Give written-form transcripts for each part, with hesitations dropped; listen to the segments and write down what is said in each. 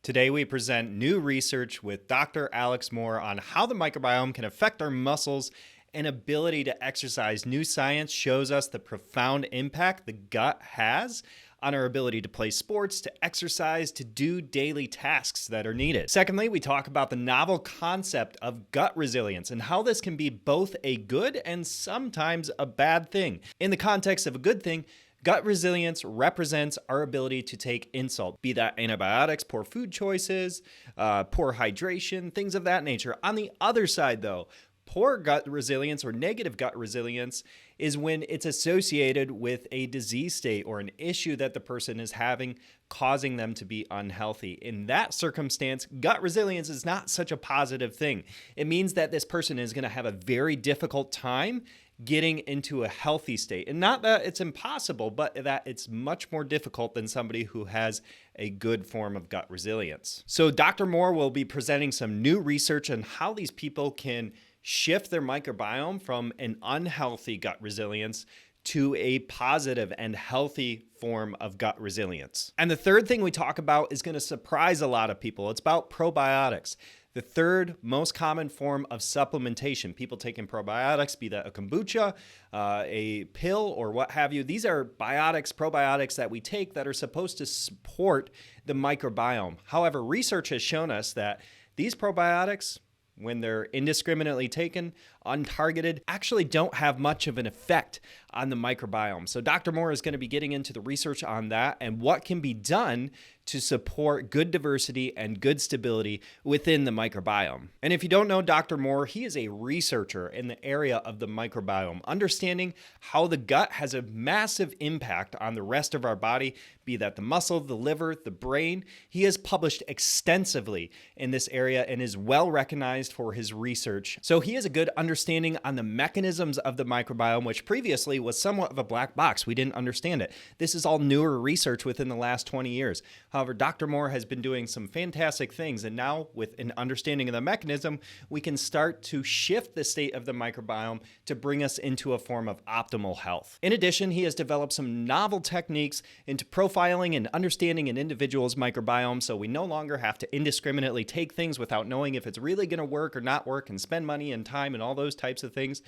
Today we present new research with Dr. Alex Mohr on how the microbiome can affect our muscles and ability to exercise. New science shows us the profound impact the gut has on our ability to play sports, to exercise, to do daily tasks that are needed. Secondly, we talk about the novel concept of gut resilience and how this can be both a good and sometimes a bad thing. In the context of a good thing, gut resilience represents our ability to take insult, be that antibiotics, poor food choices, poor hydration, things of that nature. On the other side, though, poor gut resilience or negative gut resilience is when it's associated with a disease state or an issue that the person is having, causing them to be unhealthy. In that circumstance, gut resilience is not such a positive thing. It means that this person is going to have a very difficult time getting into a healthy state. And not that it's impossible, but that it's much more difficult than somebody who has a good form of gut resilience. So Dr. Mohr will be presenting some new research on how these people can shift their microbiome from an unhealthy gut resilience to a positive and healthy form of gut resilience. And the third thing we talk about is going to surprise a lot of people. It's about probiotics. The third most common form of supplementation, people taking probiotics, be that a kombucha, a pill, or what have you. These are probiotics that we take that are supposed to support the microbiome. However, research has shown us that these probiotics, when they're indiscriminately taken, untargeted, actually don't have much of an effect on the microbiome. So Dr. Mohr is going to be getting into the research on that and what can be done to support good diversity and good stability within the microbiome. And if you don't know Dr. Mohr, he is a researcher in the area of the microbiome, understanding how the gut has a massive impact on the rest of our body, be that the muscle, the liver, the brain. He has published extensively in this area and is well recognized for his research. So he has a good understanding on the mechanisms of the microbiome, which previously was somewhat of a black box. We didn't understand it. This is all newer research within the last 20 years. However, Dr. Mohr has been doing some fantastic things, and now with an understanding of the mechanism, we can start to shift the state of the microbiome to bring us into a form of optimal health. In addition, he has developed some novel techniques into profiling and understanding an individual's microbiome, so we no longer have to indiscriminately take things without knowing if it's really going to work or not work and spend money and time and all those types of things.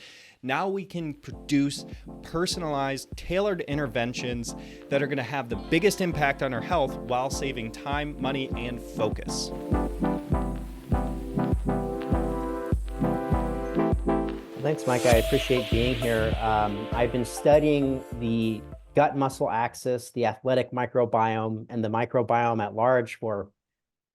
Now we can produce personalized, tailored interventions that are going to have the biggest impact on our health while saving time, money, and focus. Thanks, Mike. I appreciate being here. I've been studying the gut-muscle axis, the athletic microbiome, and the microbiome at large for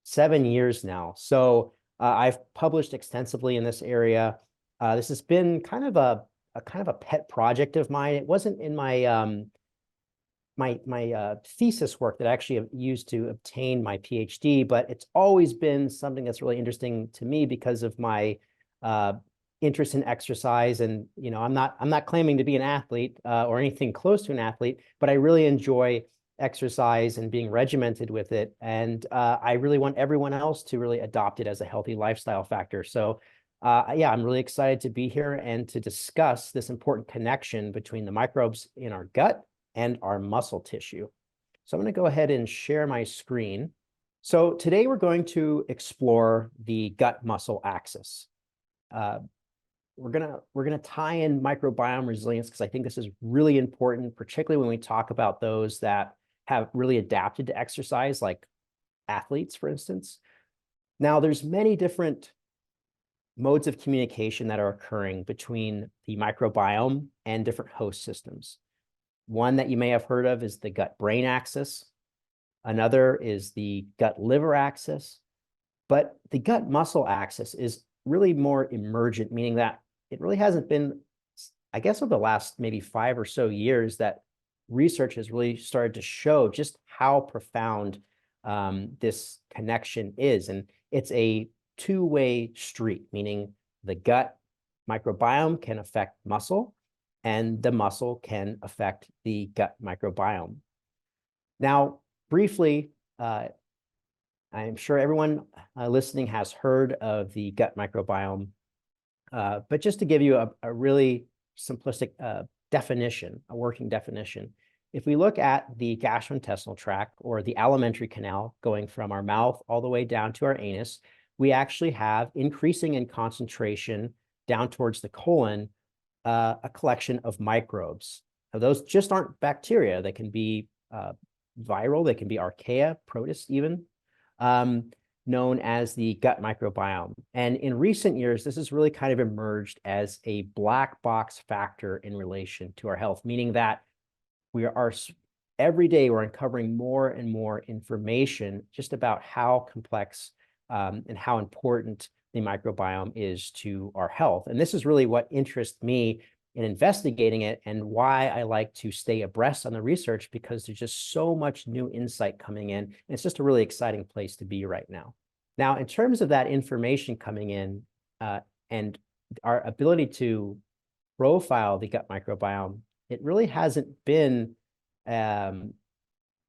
7 years now. So I've published extensively in this area. This has been kind of a pet project of mine. It wasn't in my my thesis work that I actually used to obtain my PhD, but it's always been something that's really interesting to me because of my interest in exercise. And I'm not claiming to be an athlete or anything close to an athlete, but I really enjoy exercise and being regimented with it. And I really want everyone else to really adopt it as a healthy lifestyle factor. So yeah, I'm really excited to be here and to discuss this important connection between the microbes in our gut and our muscle tissue. So I'm going to go ahead and share my screen. So today we're going to explore the gut-muscle axis. We're gonna tie in microbiome resilience because I think this is really important, particularly when we talk about those that have really adapted to exercise, like athletes, for instance. Now, there's many different modes of communication that are occurring between the microbiome and different host systems. One that you may have heard of is the gut-brain axis. Another is the gut-liver axis. But the gut-muscle axis is really more emergent, meaning that it really hasn't been, I guess, over the last maybe 5 or so years that research has really started to show just how profound this connection is. And it's a two-way street, meaning the gut microbiome can affect muscle and the muscle can affect the gut microbiome. Now, briefly, I'm sure everyone listening has heard of the gut microbiome, but just to give you a really simplistic definition, a working definition, if we look at the gastrointestinal tract or the alimentary canal going from our mouth all the way down to our anus, we actually have increasing in concentration down towards the colon, a collection of microbes. Now, those just aren't bacteria. They can be viral, they can be archaea, protists even, known as the gut microbiome. And in recent years, this has really kind of emerged as a black box factor in relation to our health, meaning that we are every day we're uncovering more and more information just about how complex and how important the microbiome is to our health. And this is really what interests me in investigating it and why I like to stay abreast on the research, because there's just so much new insight coming in. And it's just a really exciting place to be right now. Now, in terms of that information coming in and our ability to profile the gut microbiome, it really hasn't been an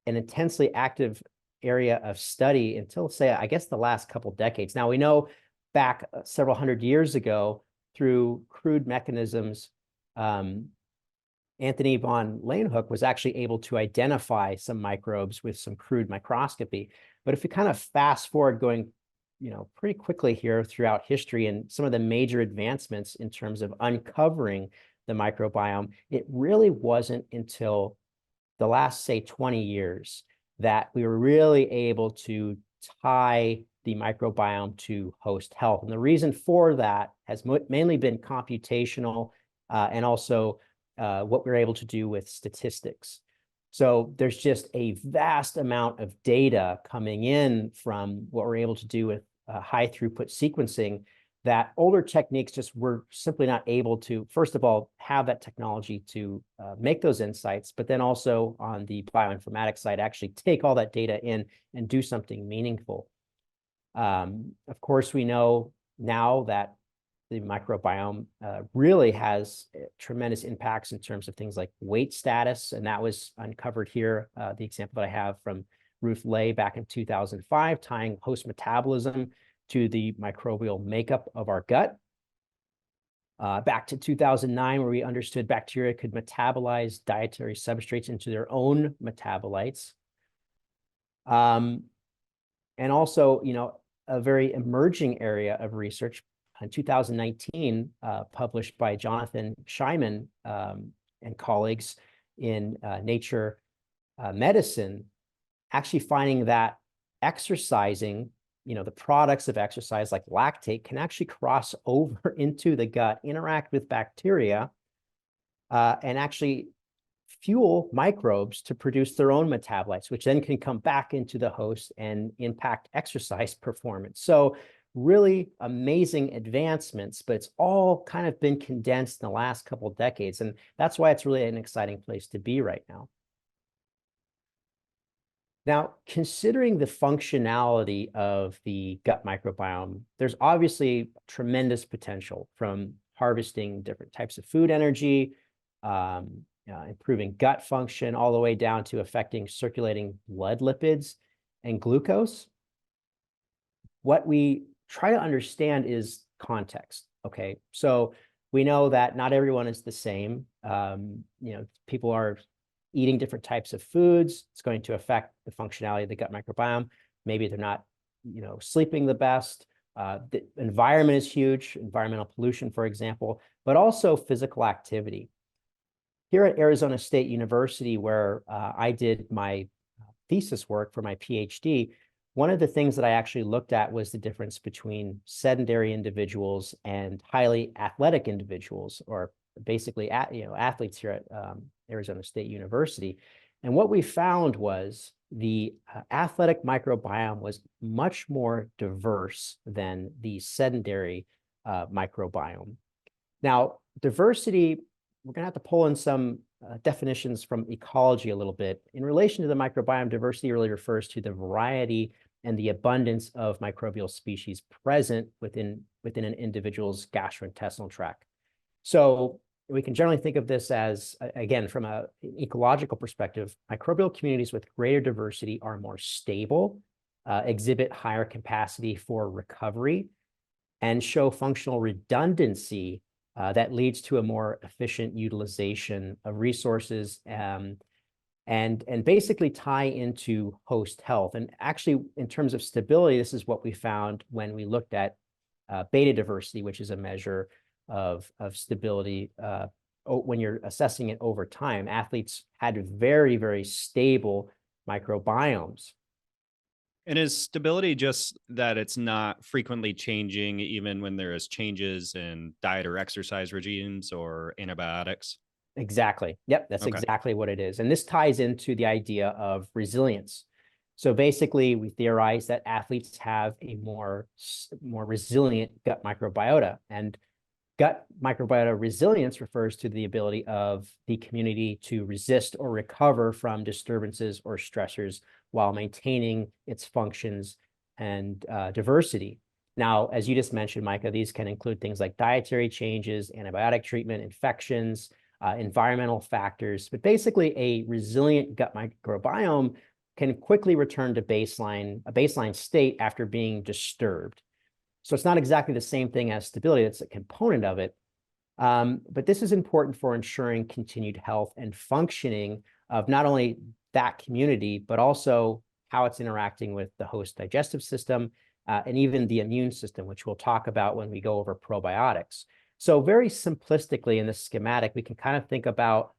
intensely active area of study until, say, I guess the last couple decades. Now, we know back several hundred years ago, through crude mechanisms, Anthony von Leeuwenhoek was actually able to identify some microbes with some crude microscopy. But if we kind of fast forward going, pretty quickly here throughout history and some of the major advancements in terms of uncovering the microbiome, it really wasn't until the last, say, 20 years that we were really able to tie the microbiome to host health. And the reason for that has mainly been computational and also what we're able to do with statistics. So there's just a vast amount of data coming in from what we're able to do with high throughput sequencing that older techniques just were simply not able to, first of all, have that technology to make those insights, but then also on the bioinformatics side, actually take all that data in and do something meaningful. Of course, we know now that the microbiome really has tremendous impacts in terms of things like weight status, and that was uncovered here, the example that I have from Ruth Ley back in 2005, tying host metabolism to the microbial makeup of our gut. Back to 2009, where we understood bacteria could metabolize dietary substrates into their own metabolites. And also, a very emerging area of research in 2019, published by Jonathan Scheiman and colleagues in Nature Medicine, actually finding that exercising, the products of exercise like lactate can actually cross over into the gut, interact with bacteria, and actually fuel microbes to produce their own metabolites, which then can come back into the host and impact exercise performance. So really amazing advancements, but it's all kind of been condensed in the last couple of decades. And that's why it's really an exciting place to be right now. Now, considering the functionality of the gut microbiome, there's obviously tremendous potential from harvesting different types of food energy, improving gut function, all the way down to affecting circulating blood lipids and glucose. What we try to understand is context, okay? So we know that not everyone is the same. People are eating different types of foods. It's going to affect the functionality of the gut microbiome. Maybe they're not, sleeping the best. The environment is huge, environmental pollution, for example, but also physical activity. Here at Arizona State University, where I did my thesis work for my PhD, one of the things that I actually looked at was the difference between sedentary individuals and highly athletic individuals, or basically, athletes here at Arizona State University. And what we found was the athletic microbiome was much more diverse than the sedentary microbiome. Now, diversity, we're going to have to pull in some definitions from ecology a little bit. In relation to the microbiome, diversity really refers to the variety and the abundance of microbial species present within an individual's gastrointestinal tract. So we can generally think of this as, again, from an ecological perspective, microbial communities with greater diversity are more stable, exhibit higher capacity for recovery, and show functional redundancy that leads to a more efficient utilization of resources and basically tie into host health. And actually, in terms of stability, this is what we found when we looked at beta diversity, which is a measure of stability when you're assessing it over time. Athletes had very, very stable microbiomes. And is stability just that it's not frequently changing, even when there is changes in diet or exercise regimes or antibiotics? Exactly. Yep, that's Okay. exactly what it is. And this ties into the idea of resilience. So basically, we theorize that athletes have a more resilient gut microbiota. And gut microbiota resilience refers to the ability of the community to resist or recover from disturbances or stressors while maintaining its functions and diversity. Now, as you just mentioned, Micah, these can include things like dietary changes, antibiotic treatment, infections, environmental factors, but basically a resilient gut microbiome can quickly return to a baseline state after being disturbed. So it's not exactly the same thing as stability, it's a component of it. But this is important for ensuring continued health and functioning of not only that community, but also how it's interacting with the host digestive system and even the immune system, which we'll talk about when we go over probiotics. So very simplistically in this schematic, we can kind of think about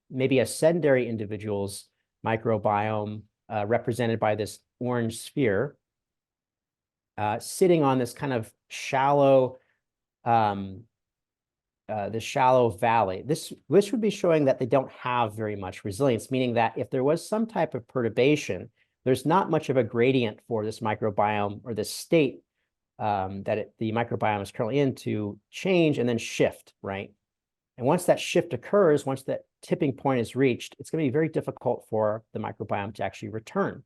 maybe a sedentary individual's microbiome represented by this orange sphere sitting on this kind of shallow valley. This would be showing that they don't have very much resilience, meaning that if there was some type of perturbation, there's not much of a gradient for this microbiome or this state that the microbiome is currently in to change and then shift, right? And once that shift occurs, once that tipping point is reached, it's going to be very difficult for the microbiome to actually return.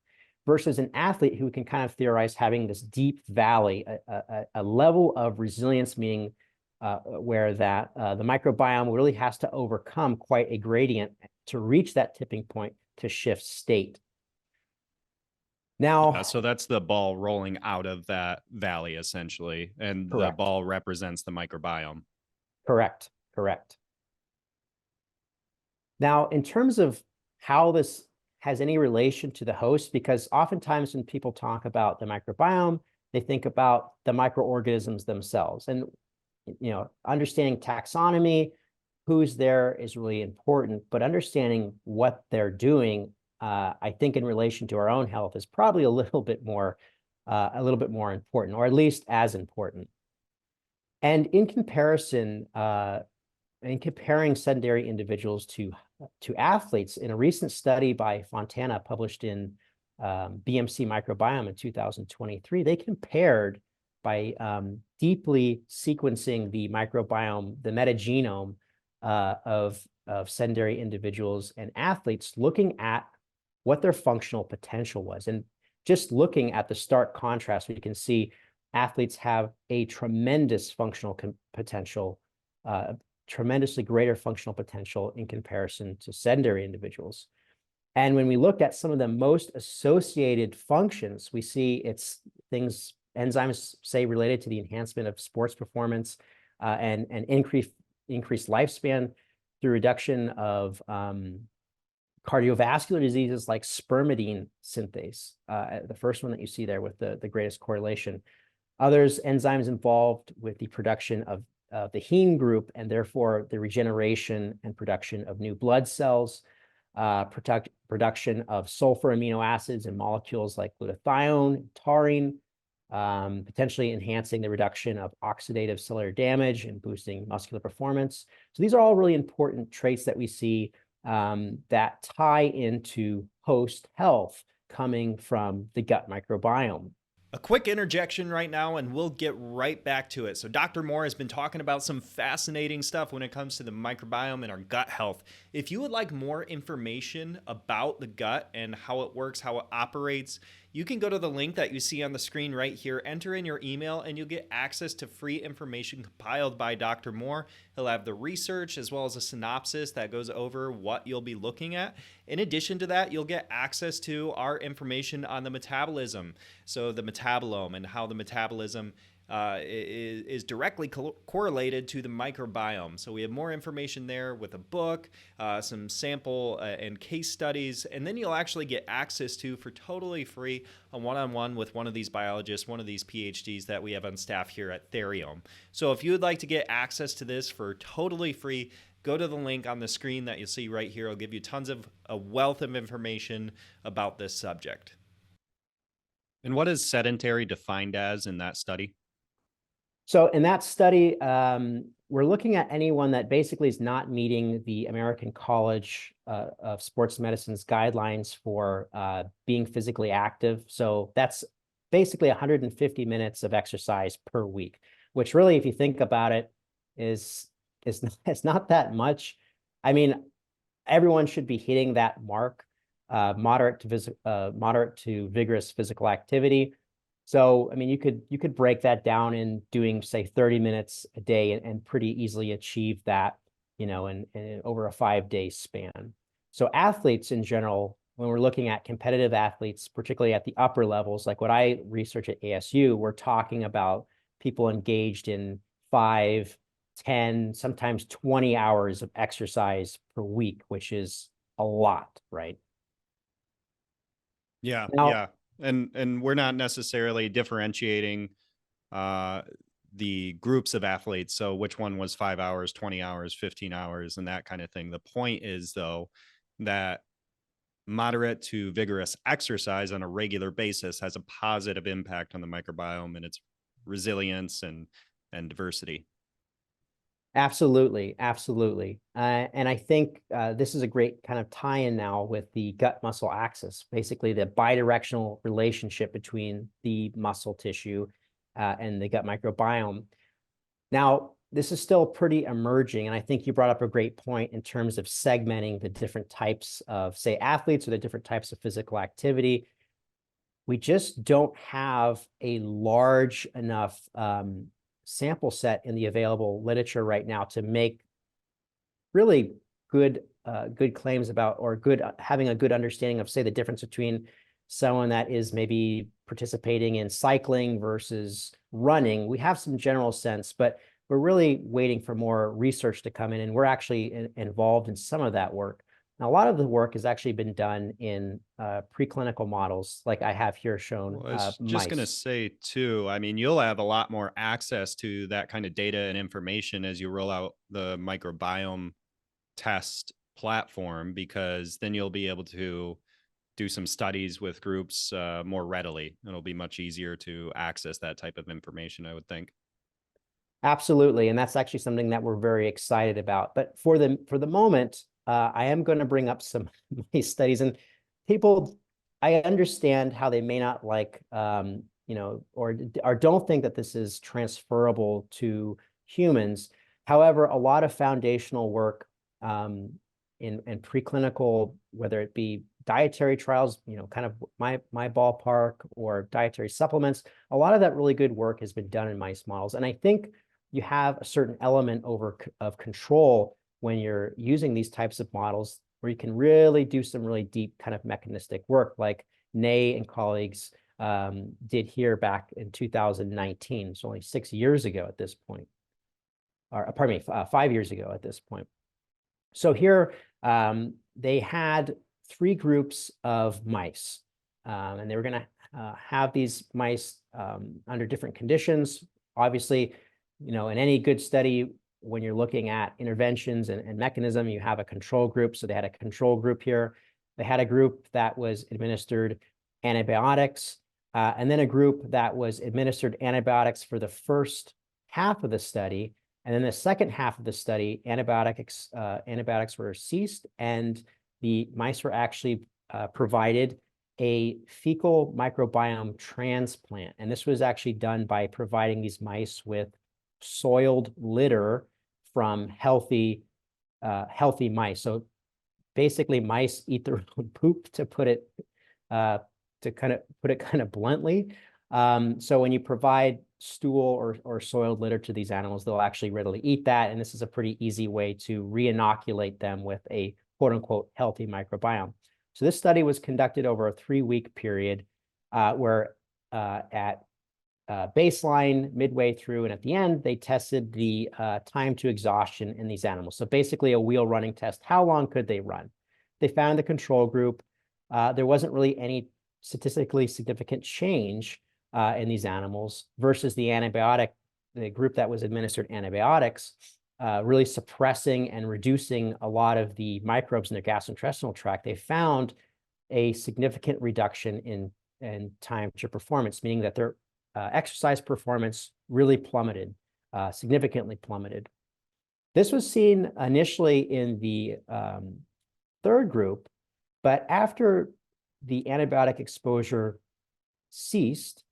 Versus an athlete who can kind of theorize having this deep valley, a level of resilience, meaning where that the microbiome really has to overcome quite a gradient to reach that tipping point to shift state. Now, So that's the ball rolling out of that valley, essentially, and the correct, ball represents the microbiome. correct. Now, in terms of how this has any relation to the host, because oftentimes when people talk about the microbiome, they think about the microorganisms themselves. And understanding taxonomy, who's there is really important, but understanding what they're doing, I think in relation to our own health is probably a little bit more important, or at least as important. And in comparison, in comparing sedentary individuals to athletes, in a recent study by Fontana published in BMC Microbiome in 2023, they compared by deeply sequencing the microbiome, the metagenome of sedentary individuals and athletes, looking at what their functional potential was. And just looking at the stark contrast, we can see athletes have a tremendous functional potential, tremendously greater functional potential in comparison to sedentary individuals. And when we looked at some of the most associated functions, we see it's things enzymes say related to the enhancement of sports performance and increased lifespan through reduction of cardiovascular diseases like spermidine synthase, the first one that you see there with the greatest correlation. Others, enzymes involved with the production of the heme group and therefore the regeneration and production of new blood cells, production of sulfur amino acids and molecules like glutathione, taurine, potentially enhancing the reduction of oxidative cellular damage and boosting muscular performance. So these are all really important traits that we see that tie into host health coming from the gut microbiome. A quick interjection right now, and we'll get right back to it. So Dr. Mohr has been talking about some fascinating stuff when it comes to the microbiome and our gut health. If you would like more information about the gut and how it works, how it operates, you can go to the link that you see on the screen right here, enter in your email, and you'll get access to free information compiled by Dr. Mohr. He'll have the research as well as a synopsis that goes over what you'll be looking at. In addition to that, you'll get access to our information on the metabolism. So the metabolome and how the metabolism is directly correlated to the microbiome. So we have more information there with a book, some sample and case studies, and then you'll actually get access to, for totally free, a one-on-one with one of these biologists, one of these PhDs that we have on staff here at Theriome. So if you would like to get access to this for totally free, go to the link on the screen that you'll see right here. I'll give you tons of a wealth of information about this subject. And what is sedentary defined as in that study? So in that study, we're looking at anyone that basically is not meeting the American College of Sports Medicine's guidelines for being physically active. So that's basically 150 minutes of exercise per week, which really, if you think about it, is it's not that much. I mean, everyone should be hitting that mark, moderate to vigorous physical activity. So, I mean, you could break that down in doing, say, 30 minutes a day and pretty easily achieve that, you know, in over a 5-day span. So athletes in general, when we're looking at competitive athletes, particularly at the upper levels, like what I research at ASU, we're talking about people engaged in 5, 10, sometimes 20 hours of exercise per week, which is a lot, right? Yeah, Now, yeah. And we're not necessarily differentiating the groups of athletes. So which one was 5 hours, 20 hours, 15 hours, and that kind of thing. The point is, though, that moderate to vigorous exercise on a regular basis has a positive impact on the microbiome and its resilience and diversity. absolutely, absolutely. And I think this is a great kind of tie-in now with the gut-muscle axis, basically the bidirectional relationship between the muscle tissue and the gut microbiome. Now, this is still pretty emerging, and I think you brought up a great point in terms of segmenting the different types of, say, athletes or the different types of physical activity. We just don't have a large enough sample set in the available literature right now to make really good claims about, or having a good understanding of, say, the difference between someone that is maybe participating in cycling versus running. We have some general sense, but we're really waiting for more research to come in, and we're actually involved in some of that work. Now, a lot of the work has actually been done in preclinical models, like I have here shown. Well, I was just going to mice. say, too, I mean, you'll have a lot more access to that kind of data and information as you roll out the microbiome test platform, because then you'll be able to do some studies with groups more readily. It'll be much easier to access that type of information, I would think. Absolutely, and that's actually something that we're very excited about. But for the moment, I am going to bring up some case studies, and people, I understand how they may not like, you know, or don't think that this is transferable to humans. However, a lot of foundational work in preclinical, whether it be dietary trials, you know, kind of my ballpark, or dietary supplements, a lot of that really good work has been done in mice models, and I think you have a certain element of control when you're using these types of models, where you can really do some really deep kind of mechanistic work, like Ney and colleagues did here back in 2019. So only 6 years ago at this point, or pardon me, 5 years ago at this point. So here they had 3 groups of mice, and they were going to have these mice under different conditions. Obviously, you know, in any good study, when you're looking at interventions and mechanism, you have a control group. So they had a control group here. They had a group that was administered antibiotics, and then a group that was administered antibiotics for the first half of the study. And then the second half of the study, antibiotics were ceased, and the mice were actually provided a fecal microbiome transplant. And this was actually done by providing these mice with soiled litter from healthy mice. So basically, mice eat their own poop, to put it kind of bluntly. So when you provide stool or soiled litter to these animals, they'll actually readily eat that, and this is a pretty easy way to re-inoculate them with a quote-unquote healthy microbiome. So this study was conducted over a 3-week period, where at baseline, midway through, and at the end, they tested the time to exhaustion in these animals. So basically a wheel running test. How long could they run? They found the control group. There wasn't really any statistically significant change in these animals versus the antibiotic, the group that was administered antibiotics, really suppressing and reducing a lot of the microbes in their gastrointestinal tract. They found a significant reduction in time to performance, meaning that their exercise performance really plummeted, significantly plummeted. This was seen initially in the third group, but after the antibiotic exposure ceased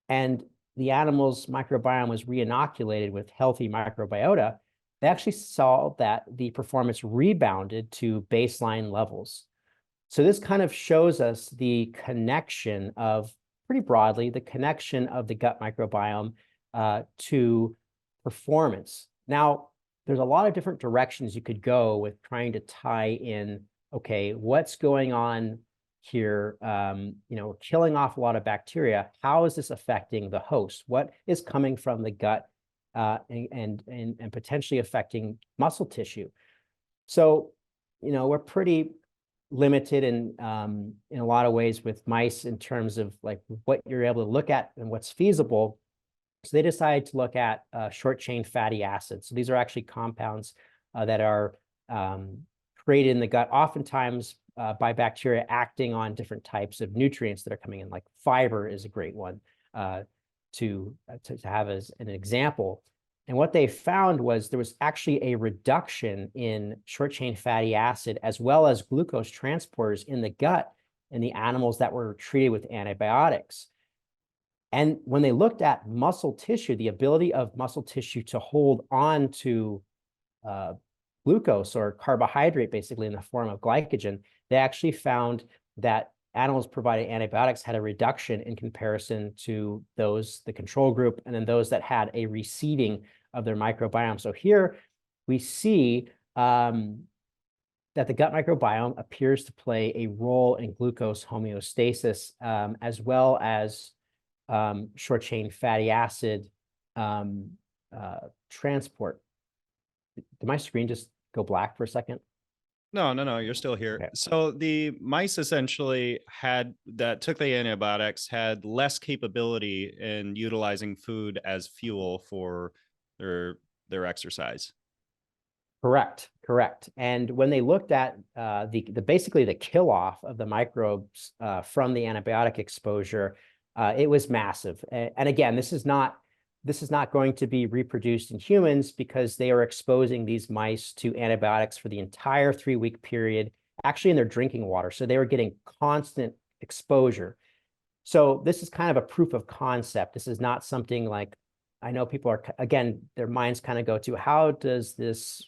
and the animal's microbiome was reinoculated with healthy microbiota, they actually saw that the performance rebounded to baseline levels. So this kind of shows us the connection of, pretty broadly, the connection of the gut microbiome to performance. Now, there's a lot of different directions you could go with trying to tie in, okay, what's going on here? We're killing off a lot of bacteria. How is this affecting the host? What is coming from the gut and potentially affecting muscle tissue? So, we're pretty limited in a lot of ways with mice in terms of like what you're able to look at and what's feasible. So they decided to look at short chain fatty acids. So these are actually compounds that are created in the gut, oftentimes by bacteria acting on different types of nutrients that are coming in, like fiber is a great one to have as an example. And what they found was there was actually a reduction in short-chain fatty acid as well as glucose transporters in the gut in the animals that were treated with antibiotics. And when they looked at muscle tissue, the ability of muscle tissue to hold on to glucose or carbohydrate, basically in the form of glycogen, they actually found that animals provided antibiotics had a reduction in comparison to the control group, and then those that had a reseeding of their microbiome. So here we see that the gut microbiome appears to play a role in glucose homeostasis, as well as short-chain fatty acid transport. Did my screen just go black for a second? No, you're still here. Okay. So the mice essentially took the antibiotics had less capability in utilizing food as fuel for their exercise. Correct. And when they looked at basically the kill off of the microbes from the antibiotic exposure, it was massive. And again, this is not going to be reproduced in humans because they are exposing these mice to antibiotics for the entire 3-week period, actually in their drinking water. So they were getting constant exposure. So this is kind of a proof of concept. This is not something like, I know people are, again, their minds kind of go to, how does this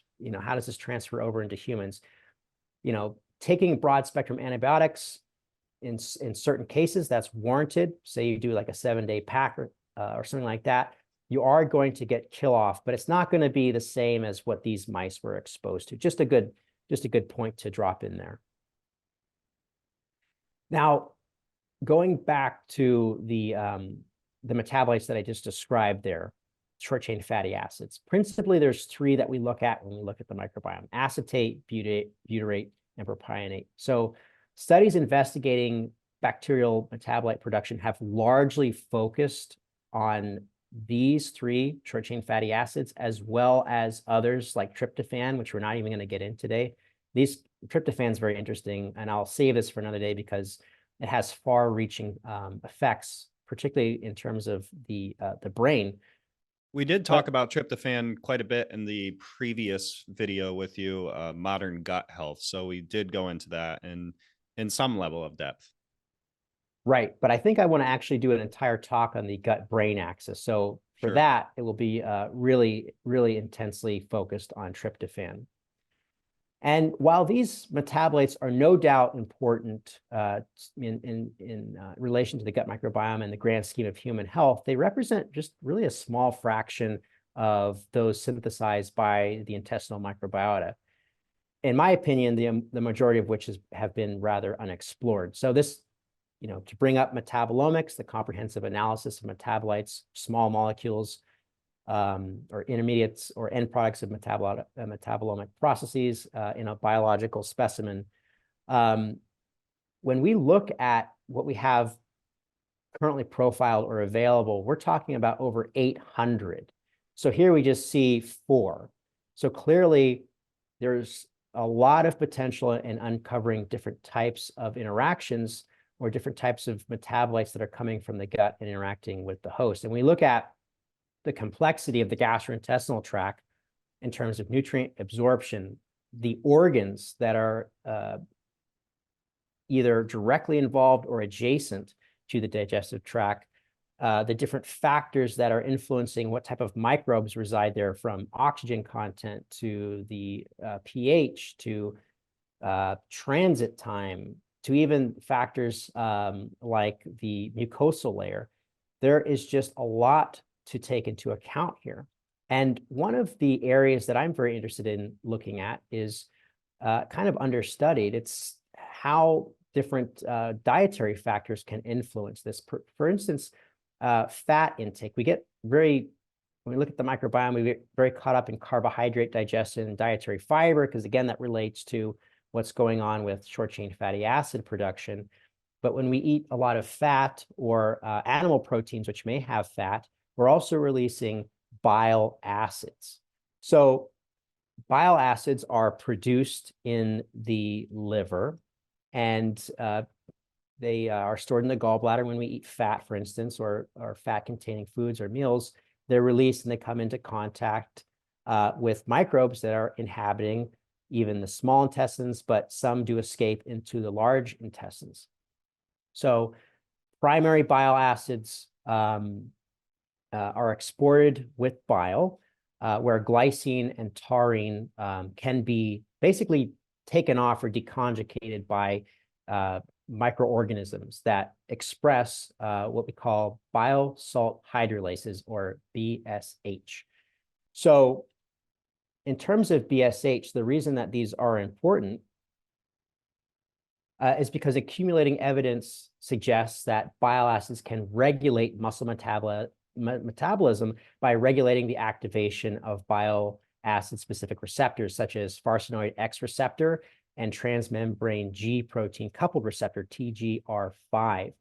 transfer over into humans? Taking broad spectrum antibiotics in certain cases, that's warranted. Say you do like a 7-day pack or something like that, you are going to get kill off, but it's not going to be the same as what these mice were exposed to. Just a good point to drop in there. Now, going back to the metabolites that I just described there, short-chain fatty acids. Principally, there's 3 that we look at when we look at the microbiome: acetate, butyrate, and propionate. So studies investigating bacterial metabolite production have largely focused on these 3 short-chain fatty acids, as well as others like tryptophan, which we're not even going to get in today. Tryptophan is very interesting, and I'll save this for another day because it has far-reaching effects, particularly in terms of the brain. We did talk about tryptophan quite a bit in the previous video with you, modern gut health. So we did go into that in some level of depth. Right. But I think I want to actually do an entire talk on the gut-brain axis. So for that, it will be really, really intensely focused on tryptophan. And while these metabolites are no doubt important in relation to the gut microbiome and the grand scheme of human health, they represent just really a small fraction of those synthesized by the intestinal microbiota. In my opinion, the majority of which have been rather unexplored. So this, to bring up metabolomics, the comprehensive analysis of metabolites, small molecules, or intermediates or end products of metabolomic processes in a biological specimen. When we look at what we have currently profiled or available, we're talking about over 800. So here we just see 4. So clearly there's a lot of potential in uncovering different types of interactions or different types of metabolites that are coming from the gut and interacting with the host. And we look at the complexity of the gastrointestinal tract in terms of nutrient absorption, the organs that are either directly involved or adjacent to the digestive tract, the different factors that are influencing what type of microbes reside there, from oxygen content to the pH to transit time to even factors like the mucosal layer. There is just a lot to take into account here. And one of the areas that I'm very interested in looking at is kind of understudied. It's how different dietary factors can influence this. For instance, fat intake. When we look at the microbiome, we get very caught up in carbohydrate digestion and dietary fiber, because again, that relates to what's going on with short-chain fatty acid production. But when we eat a lot of fat or animal proteins, which may have fat, we're also releasing bile acids. So bile acids are produced in the liver, and they are stored in the gallbladder when we eat fat, for instance, or fat-containing foods or meals. They're released and they come into contact with microbes that are inhabiting even the small intestines, but some do escape into the large intestines. So primary bile acids are exported with bile, where glycine and taurine can be basically taken off or deconjugated by microorganisms that express what we call bile salt hydrolases, or BSH. So in terms of BSH, the reason that these are important is because accumulating evidence suggests that bile acids can regulate muscle metabolism by regulating the activation of bile acid-specific receptors, such as farcinoid X receptor and transmembrane G protein coupled receptor, TGR5.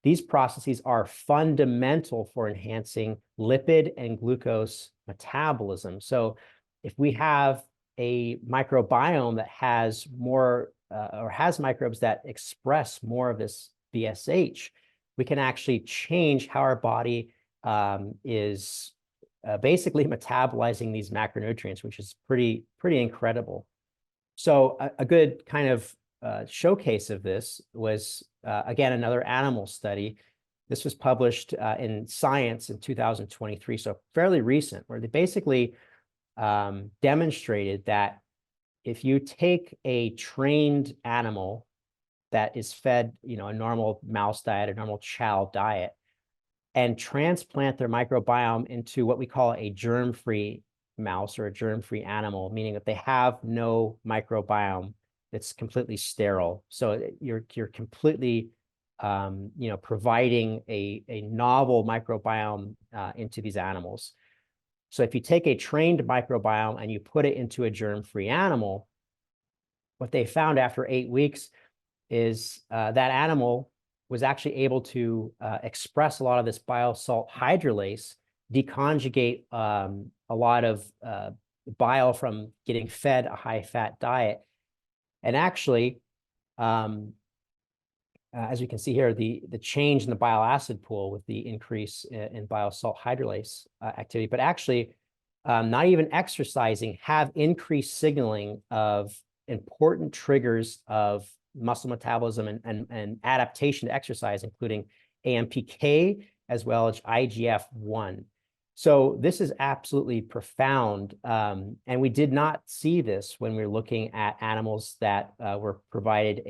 These processes are fundamental for enhancing lipid and glucose metabolism. So if we have a microbiome that has more or has microbes that express more of this BSH, we can actually change how our body is basically metabolizing these macronutrients, which is pretty incredible. So a good kind of showcase of this was, again, another animal study. This was published in Science in 2023, so fairly recent, where they basically demonstrated that if you take a trained animal that is fed, a normal mouse diet, a normal chow diet, and transplant their microbiome into what we call a germ-free mouse or a germ-free animal, meaning that they have no microbiome, it's completely sterile. So you're completely, providing a novel microbiome into these animals. So if you take a trained microbiome and you put it into a germ-free animal, what they found after 8 weeks is that animal was actually able to express a lot of this bile salt hydrolase, deconjugate a lot of bile from getting fed a high-fat diet. And actually, as you can see here, the change in the bile acid pool with the increase in bile salt hydrolase activity, but actually not even exercising, have increased signaling of important triggers of muscle metabolism and adaptation to exercise, including AMPK as well as IGF-1. So this is absolutely profound. And we did not see this when we were looking at animals that were provided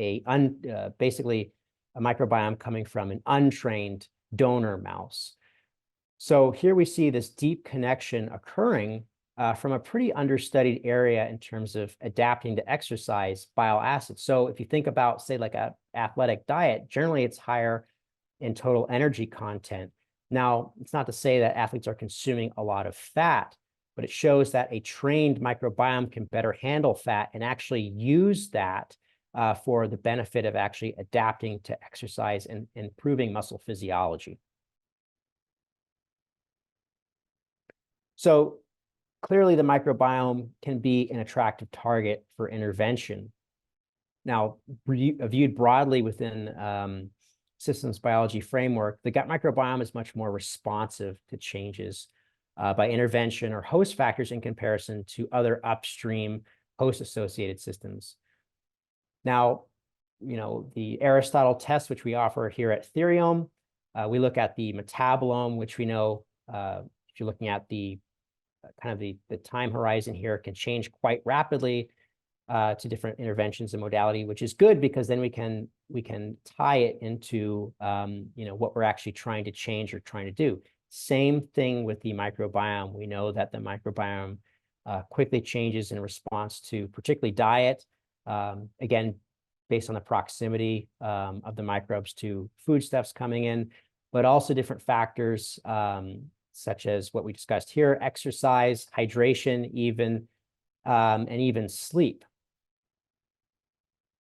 basically a microbiome coming from an untrained donor mouse. So here we see this deep connection occurring from a pretty understudied area in terms of adapting to exercise, bile acids. So if you think about, say, like a athletic diet, generally it's higher in total energy content. Now, it's not to say that athletes are consuming a lot of fat, but it shows that a trained microbiome can better handle fat and actually use that for the benefit of actually adapting to exercise and improving muscle physiology. So clearly, the microbiome can be an attractive target for intervention. Now, viewed broadly within systems biology framework, the gut microbiome is much more responsive to changes by intervention or host factors in comparison to other upstream host-associated systems. Now, the Aristotle test, which we offer here at Theriome, we look at the metabolome, which we know, if you're looking at the kind of the time horizon here, can change quite rapidly to different interventions and modality, which is good because then we can tie it into what we're actually trying to change or trying to do. Same thing with the microbiome. We know that the microbiome quickly changes in response to particularly diet, again, based on the proximity of the microbes to foodstuffs coming in, but also different factors such as what we discussed here, exercise, hydration, and even sleep.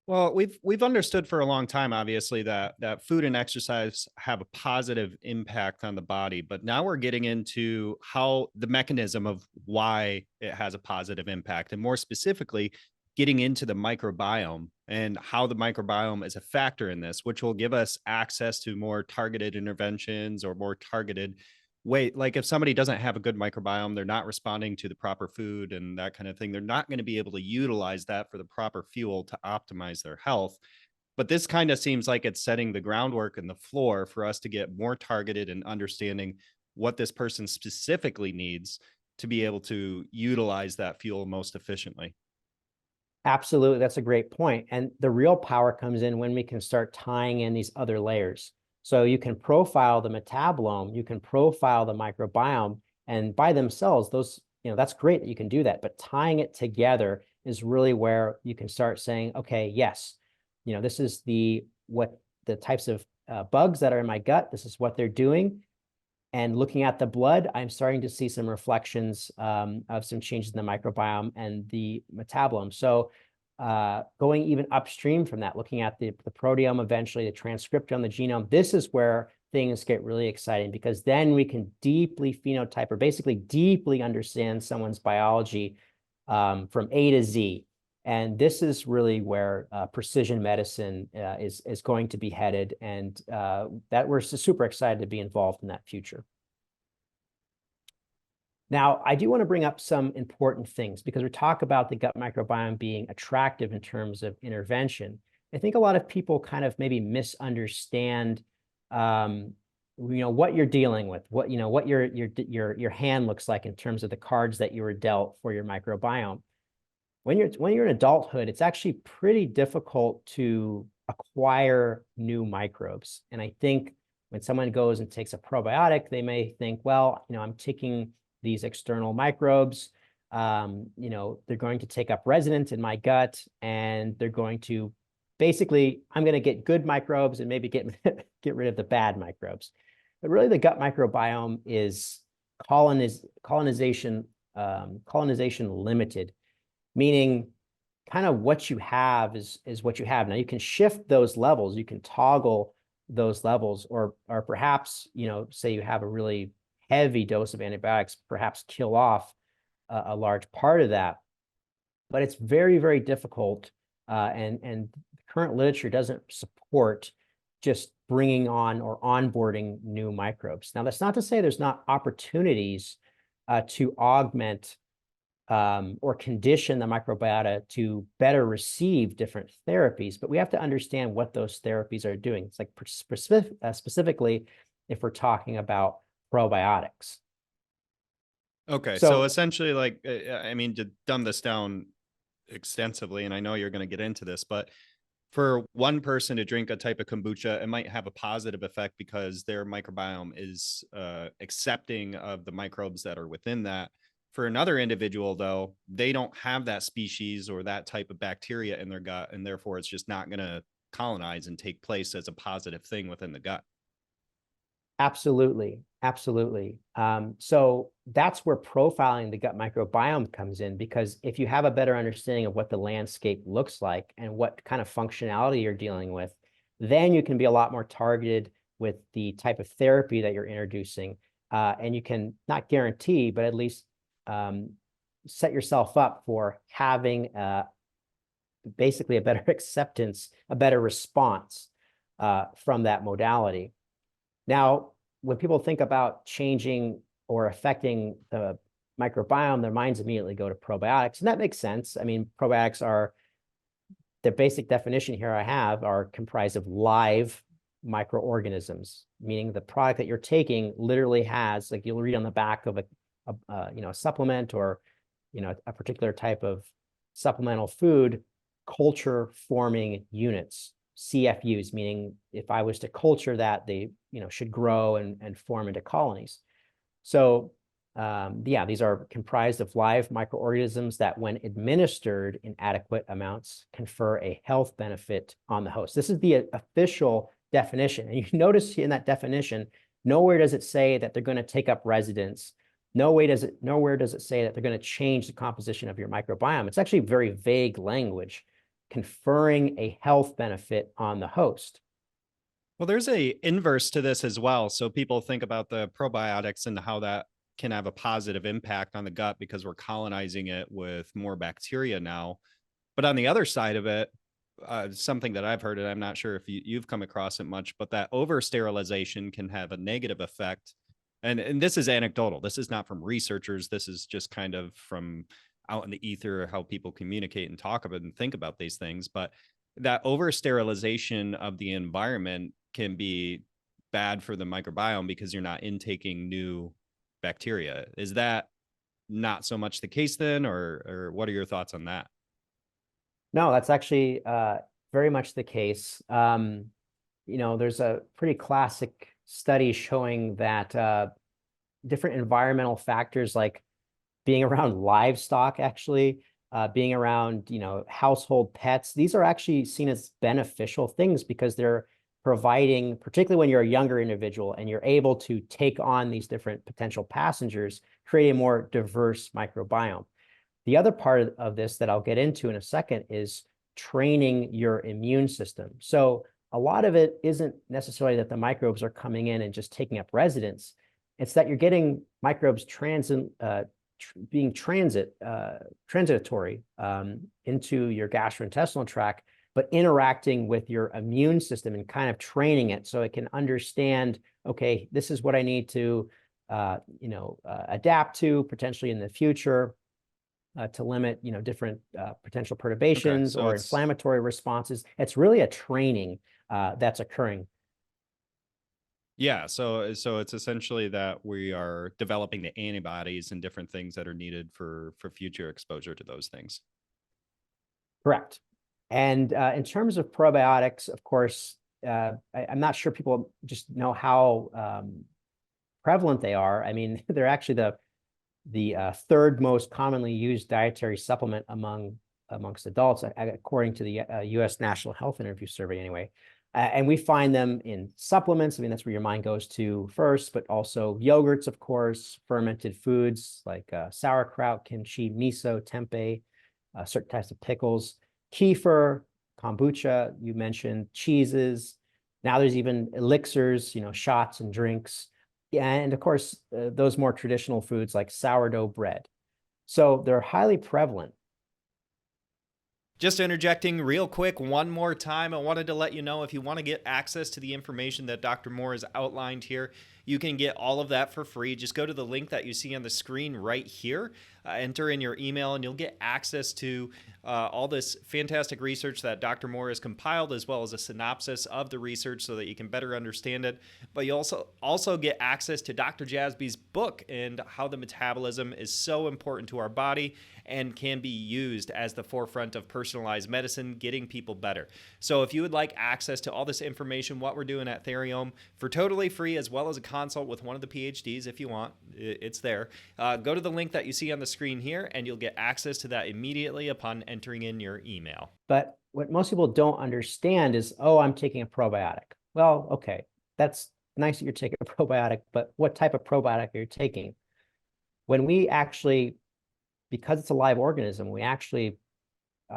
Well, we've understood for a long time, obviously, that food and exercise have a positive impact on the body, but now we're getting into how the mechanism of why it has a positive impact, and more specifically, getting into the microbiome and how the microbiome is a factor in this, which will give us access to more targeted interventions or more targeted way. Like if somebody doesn't have a good microbiome, they're not responding to the proper food and that kind of thing, they're not going to be able to utilize that for the proper fuel to optimize their health. But this kind of seems like it's setting the groundwork and the floor for us to get more targeted and understanding what this person specifically needs to be able to utilize that fuel most efficiently. Absolutely, that's a great point. And the real power comes in when we can start tying in these other layers. So you can profile the metabolome, you can profile the microbiome, and by themselves, those, that's great that you can do that. But tying it together is really where you can start saying, okay, yes, this is the types of bugs that are in my gut. This is what they're doing. And looking at the blood, I'm starting to see some reflections of some changes in the microbiome and the metabolome. So going even upstream from that, looking at the proteome, eventually the transcriptome, the genome, this is where things get really exciting, because then we can deeply phenotype, or basically deeply understand someone's biology from A to Z. And this is really where precision medicine is going to be headed, and that we're super excited to be involved in that future. Now, I do want to bring up some important things, because we talk about the gut microbiome being attractive in terms of intervention. I think a lot of people kind of maybe misunderstand what you're dealing with, what your hand looks like in terms of the cards that you were dealt for your microbiome. When you're in adulthood, it's actually pretty difficult to acquire new microbes. And I think when someone goes and takes a probiotic, they may think, well, I'm taking these external microbes, they're going to take up residence in my gut, and they're going to basically, I'm going to get good microbes and maybe get rid of the bad microbes. But really, the gut microbiome is colonization limited, meaning kind of what you have is what you have. Now you can shift those levels, you can toggle those levels, or perhaps, say you have a really heavy dose of antibiotics, perhaps kill off a large part of that. But it's very, very difficult, and the current literature doesn't support just bringing on or onboarding new microbes. Now, that's not to say there's not opportunities to augment or condition the microbiota to better receive different therapies, but we have to understand what those therapies are doing. It's like specifically if we're talking about probiotics. Okay, so essentially, like, I mean, to dumb this down extensively, and I know you're going to get into this, but for one person to drink a type of kombucha, it might have a positive effect because their microbiome is accepting of the microbes that are within that. For another individual, though, they don't have that species or that type of bacteria in their gut, and therefore it's just not going to colonize and take place as a positive thing within the gut. Absolutely. Absolutely. So that's where profiling the gut microbiome comes in, because if you have a better understanding of what the landscape looks like and what kind of functionality you're dealing with, then you can be a lot more targeted with the type of therapy that you're introducing. And you can not guarantee, but at least set yourself up for having basically a better acceptance, a better response from that modality. Now, when people think about changing or affecting the microbiome, their minds immediately go to probiotics, and that makes sense. I mean, probiotics are, the basic definition here I have, are comprised of live microorganisms, meaning the product that you're taking literally has, like you'll read on the back of a supplement or a particular type of supplemental food, culture forming units. CFUs, meaning if I was to culture that, they should grow and form into colonies. So yeah, these are comprised of live microorganisms that, when administered in adequate amounts, confer a health benefit on the host. This is the official definition. And you notice in that definition, nowhere does it say that they're going to take up residence. Nowhere does it say that they're going to change the composition of your microbiome. It's actually very vague language, conferring a health benefit on the host. Well, there's a inverse to this as well. So people think about the probiotics and how that can have a positive impact on the gut because we're colonizing it with more bacteria now. But on the other side of it, something that I've heard, and I'm not sure if you've come across it much, but that over sterilization can have a negative effect. And this is anecdotal. This is not from researchers. This is just kind of from out in the ether, how people communicate and talk about and think about these things. But that over sterilization of the environment can be bad for the microbiome because you're not intaking new bacteria. Is that not so much the case then, or what are your thoughts on that? No, that's actually very much the case. There's a pretty classic study showing that different environmental factors, like being around livestock, actually, being around, household pets, these are actually seen as beneficial things because they're providing, particularly when you're a younger individual and you're able to take on these different potential passengers, create a more diverse microbiome. The other part of this that I'll get into in a second is training your immune system. So a lot of it isn't necessarily that the microbes are coming in and just taking up residence. It's that you're getting microbes being transitory into your gastrointestinal tract, but interacting with your immune system and kind of training it so it can understand, okay, this is what I need to adapt to potentially in the future to limit different potential perturbations or inflammatory responses. It's really a training that's occurring. Yeah, so it's essentially that we are developing the antibodies and different things that are needed for future exposure to those things. Correct. And in terms of probiotics, of course, I'm not sure people just know how prevalent they are. I mean, they're actually the third most commonly used dietary supplement amongst adults, according to the U.S. National Health Interview Survey, anyway. And we find them in supplements. I mean, that's where your mind goes to first, but also yogurts, of course, fermented foods like sauerkraut, kimchi, miso, tempeh, certain types of pickles, kefir, kombucha, you mentioned, cheeses. Now there's even elixirs, shots and drinks. And of course, those more traditional foods like sourdough bread. So they're highly prevalent. Just interjecting real quick one more time, I wanted to let you know if you want to get access to the information that Dr. Mohr has outlined here, you can get all of that for free. Just go to the link that you see on the screen right here, enter in your email, and you'll get access to all this fantastic research that Dr. Mohr has compiled, as well as a synopsis of the research so that you can better understand it. But you also get access to Dr. Jasby's book and how the metabolism is so important to our body and can be used as the forefront of personalized medicine, getting people better. So if you would like access to all this information, what we're doing at Theriome for totally free, as well as a consult with one of the PhDs if you want. It's there. Go to the link that you see on the screen here, and you'll get access to that immediately upon entering in your email. But what most people don't understand is, oh, I'm taking a probiotic. Well, okay, that's nice that you're taking a probiotic, but what type of probiotic are you taking? When we actually, because it's a live organism, we actually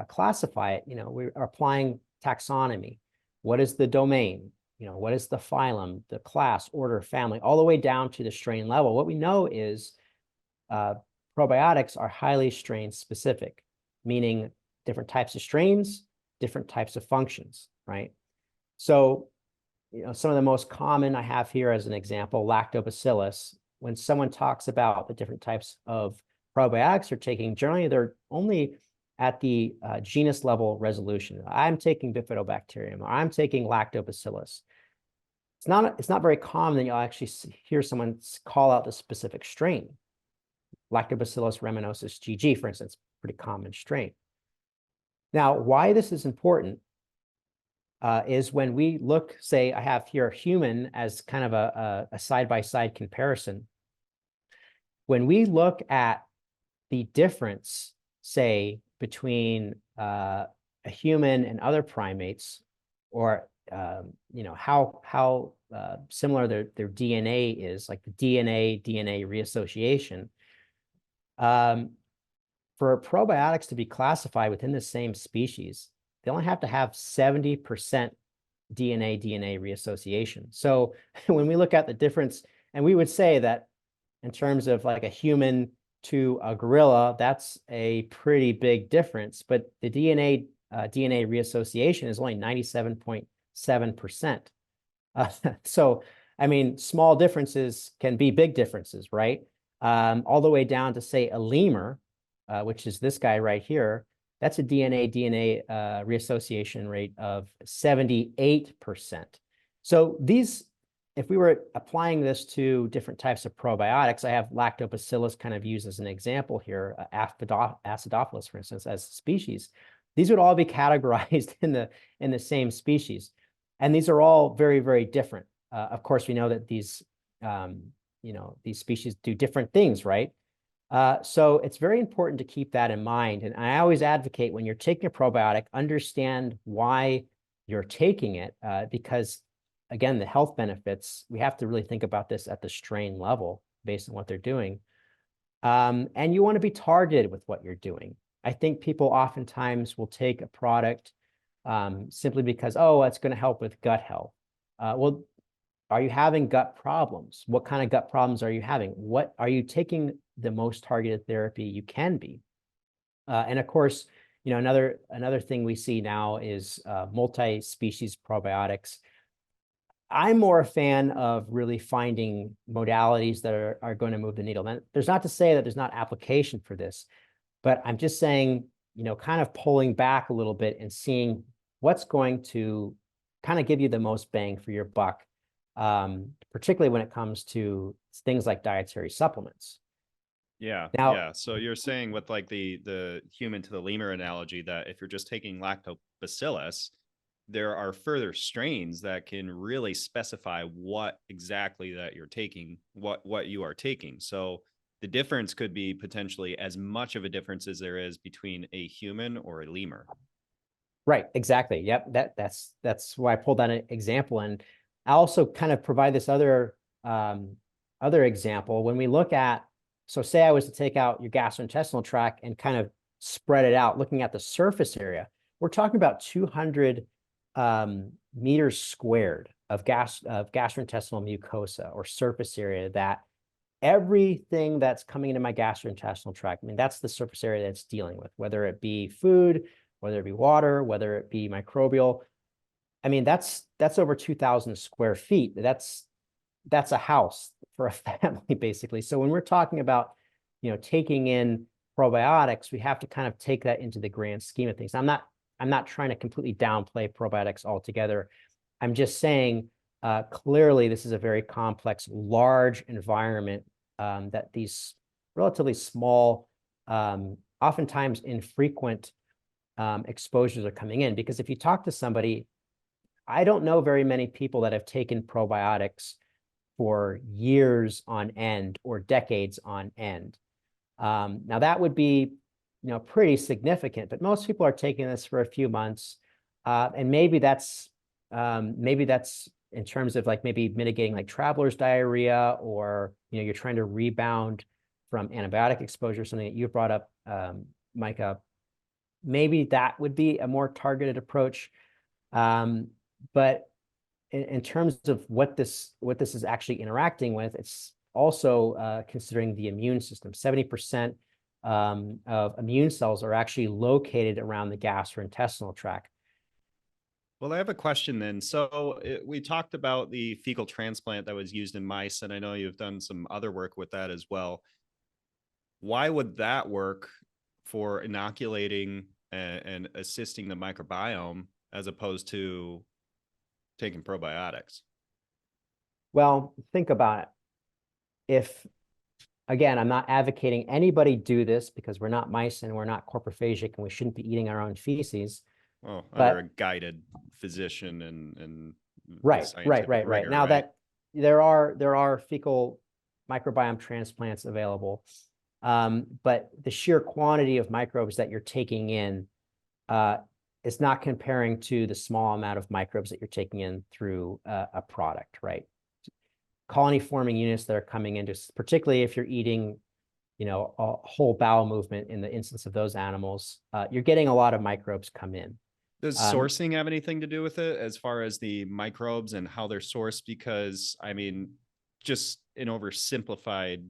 classify it, we are applying taxonomy. What is the domain? What is the phylum, the class, order, family, all the way down to the strain level? What we know is probiotics are highly strain specific, meaning different types of strains, different types of functions, right? So, some of the most common I have here as an example, lactobacillus. When someone talks about the different types of probiotics they're taking, generally they're only at the genus level resolution. I'm taking bifidobacterium, or I'm taking lactobacillus. It's not very common that you'll actually hear someone call out the specific strain. Lactobacillus rhamnosus GG, for instance, pretty common strain. Now, why this is important is when we look, say, I have here human as kind of a side-by-side comparison. When we look at the difference, say, between a human and other primates, or how similar their DNA is, like the DNA reassociation. For probiotics to be classified within the same species, they only have to have 70% DNA reassociation. So when we look at the difference, and we would say that in terms of like a human to a gorilla, that's a pretty big difference, but the DNA reassociation is only 97.7%. So, I mean, small differences can be big differences, right? All the way down to, say, a lemur, which is this guy right here. That's a DNA reassociation rate of 78%. So these, if we were applying this to different types of probiotics, I have lactobacillus kind of used as an example here, acidophilus, for instance, as a species. These would all be categorized in the same species. And these are all very, very different. Of course, we know that these species do different things, right? So it's very important to keep that in mind. And I always advocate when you're taking a probiotic, understand why you're taking it, because again, the health benefits, we have to really think about this at the strain level based on what they're doing. And you want to be targeted with what you're doing. I think people oftentimes will take a product simply because, oh, it's going to help with gut health. Well, are you having gut problems? What kind of gut problems are you having? What are you taking the most targeted therapy you can be? And of course, another thing we see now is multi-species probiotics. I'm more a fan of really finding modalities that are going to move the needle. And there's not to say that there's not application for this, but I'm just saying, kind of pulling back a little bit and seeing what's going to kind of give you the most bang for your buck, particularly when it comes to things like dietary supplements. Yeah. So you're saying with like the human to the lemur analogy that if you're just taking lactobacillus, there are further strains that can really specify what exactly that you're taking, what you are taking. So the difference could be potentially as much of a difference as there is between a human or a lemur. Right, exactly. Yep, that's why I pulled that example. And I also kind of provide this other example. When we look at, so say I was to take out your gastrointestinal tract and kind of spread it out, looking at the surface area, we're talking about 200 meters squared of gastrointestinal mucosa or surface area, that everything that's coming into my gastrointestinal tract, I mean, that's the surface area that's dealing with, whether it be food, whether it be water, whether it be microbial. I mean, that's over 2,000 square feet. That's a house for a family, basically. So when we're talking about, taking in probiotics, we have to kind of take that into the grand scheme of things. I'm not trying to completely downplay probiotics altogether. I'm just saying, clearly, this is a very complex, large environment that these relatively small, oftentimes infrequent exposures are coming in. Because if you talk to somebody, I don't know very many people that have taken probiotics for years on end or decades on end. Now that would be, pretty significant, but most people are taking this for a few months. And maybe that's in terms of like maybe mitigating like traveler's diarrhea, or, you're trying to rebound from antibiotic exposure, something that you brought up, Micah. Maybe that would be a more targeted approach. But in terms of what this is actually interacting with, it's also considering the immune system. 70% of immune cells are actually located around the gastrointestinal tract. Well, I have a question then. So we talked about the fecal transplant that was used in mice, and I know you've done some other work with that as well. Why would that work for inoculating and assisting the microbiome as opposed to taking probiotics? Well, think about it. If, again, I'm not advocating anybody do this, because we're not mice and we're not coprophagic and we shouldn't be eating our own feces. Well, under a guided physician and right. rigor, Now right? that there are fecal microbiome transplants available, but the sheer quantity of microbes that you're taking in is not comparing to the small amount of microbes that you're taking in through a product, right? Colony forming units that are coming into, particularly if you're eating, a whole bowel movement in the instance of those animals, you're getting a lot of microbes come in. Does sourcing have anything to do with it as far as the microbes and how they're sourced? Because, I mean, just an oversimplified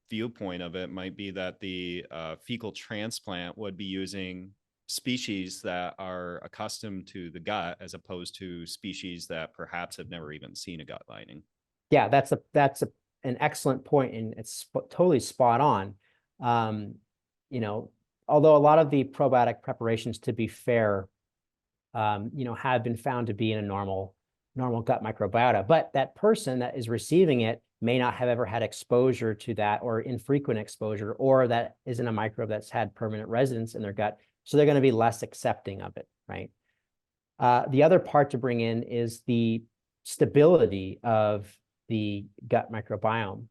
viewpoint of it might be that the fecal transplant would be using species that are accustomed to the gut as opposed to species that perhaps have never even seen a gut lining. Yeah, that's an excellent point, and it's totally spot on. Although a lot of the probiotic preparations, to be fair, have been found to be in a normal gut microbiota, but that person that is receiving it may not have ever had exposure to that, or infrequent exposure, or that isn't a microbe that's had permanent residence in their gut. So they're going to be less accepting of it, right? The other part to bring in is the stability of the gut microbiome.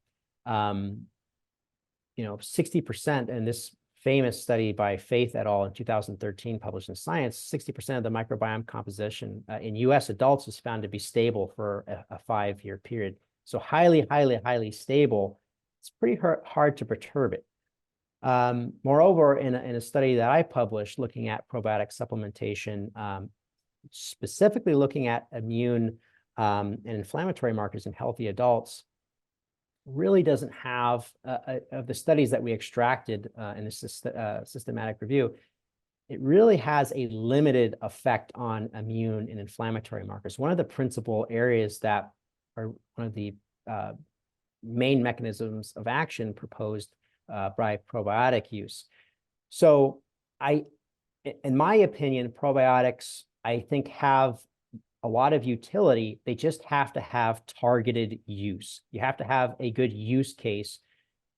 60%, and this famous study by Faith et al. In 2013 published in Science, 60% of the microbiome composition in US adults was found to be stable for a 5-year period. So highly, highly, highly stable. It's pretty hard to perturb it. Moreover, in a study that I published looking at probiotic supplementation, specifically looking at immune and inflammatory markers in healthy adults, really doesn't have, of the studies that we extracted in this systematic review, it really has a limited effect on immune and inflammatory markers. One of the principal areas that are one of the main mechanisms of action proposed by probiotic use. So in my opinion, probiotics, I think, have a lot of utility. They just have to have targeted use. You have to have a good use case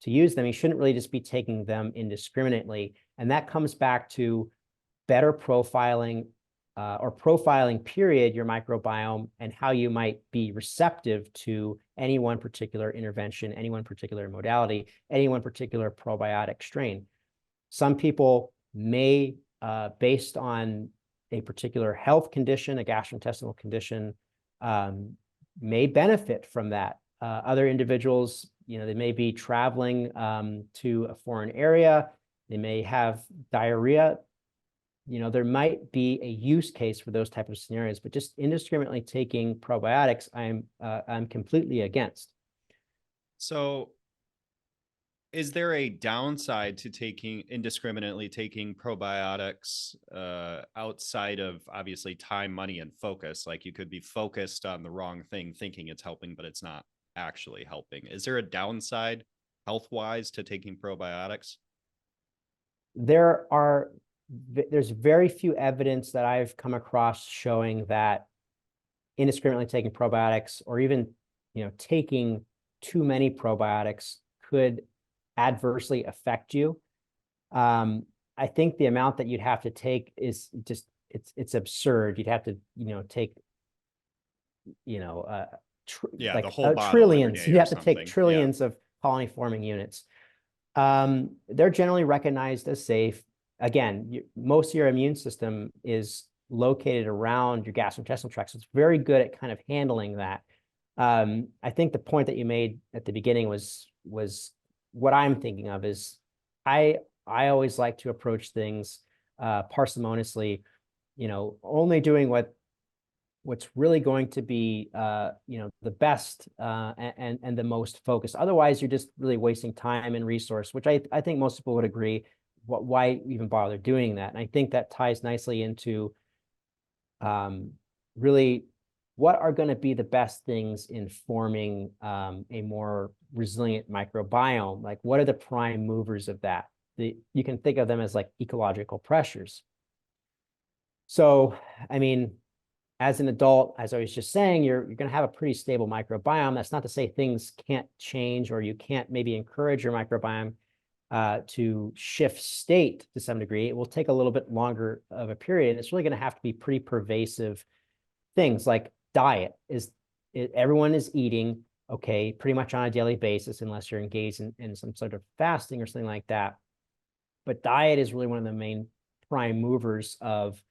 to use them. You shouldn't really just be taking them indiscriminately. And that comes back to better profiling or profiling, period, your microbiome, and how you might be receptive to any one particular intervention, any one particular modality, any one particular probiotic strain. Some people may, based on a particular health condition, a gastrointestinal condition, may benefit from that. Other individuals, they may be traveling to a foreign area. They may have diarrhea. There might be a use case for those type of scenarios, but just indiscriminately taking probiotics, I'm completely against. So is there a downside to indiscriminately taking probiotics outside of obviously time, money, and focus? Like, you could be focused on the wrong thing, thinking it's helping, but it's not actually helping. Is there a downside health-wise to taking probiotics? There's very few evidence that I've come across showing that indiscriminately taking probiotics, or even, taking too many probiotics, could adversely affect you. I think the amount that you'd have to take is just, it's absurd. You'd have to, take, Yeah, the like whole bottle every trillions. day You or have to take something. Yeah. trillions of colony forming units. They're generally recognized as safe. Again, most of your immune system is located around your gastrointestinal tract, so it's very good at kind of handling that. I think the point that you made at the beginning was what I'm thinking of is I always like to approach things parsimoniously, only doing what's really going to be the best and the most focused. Otherwise, you're just really wasting time and resource, which I think most people would agree. Why even bother doing that? And I think that ties nicely into really what are going to be the best things in forming a more resilient microbiome. Like, what are the prime movers of that? You can think of them as like ecological pressures. So, I mean, as an adult, as I was just saying, you're going to have a pretty stable microbiome. That's not to say things can't change, or you can't maybe encourage your microbiome to shift state to some degree. It will take a little bit longer of a period. It's really going to have to be pretty pervasive things like diet. Everyone is eating, okay, pretty much on a daily basis, unless you're engaged in some sort of fasting or something like that. But diet is really one of the main prime movers of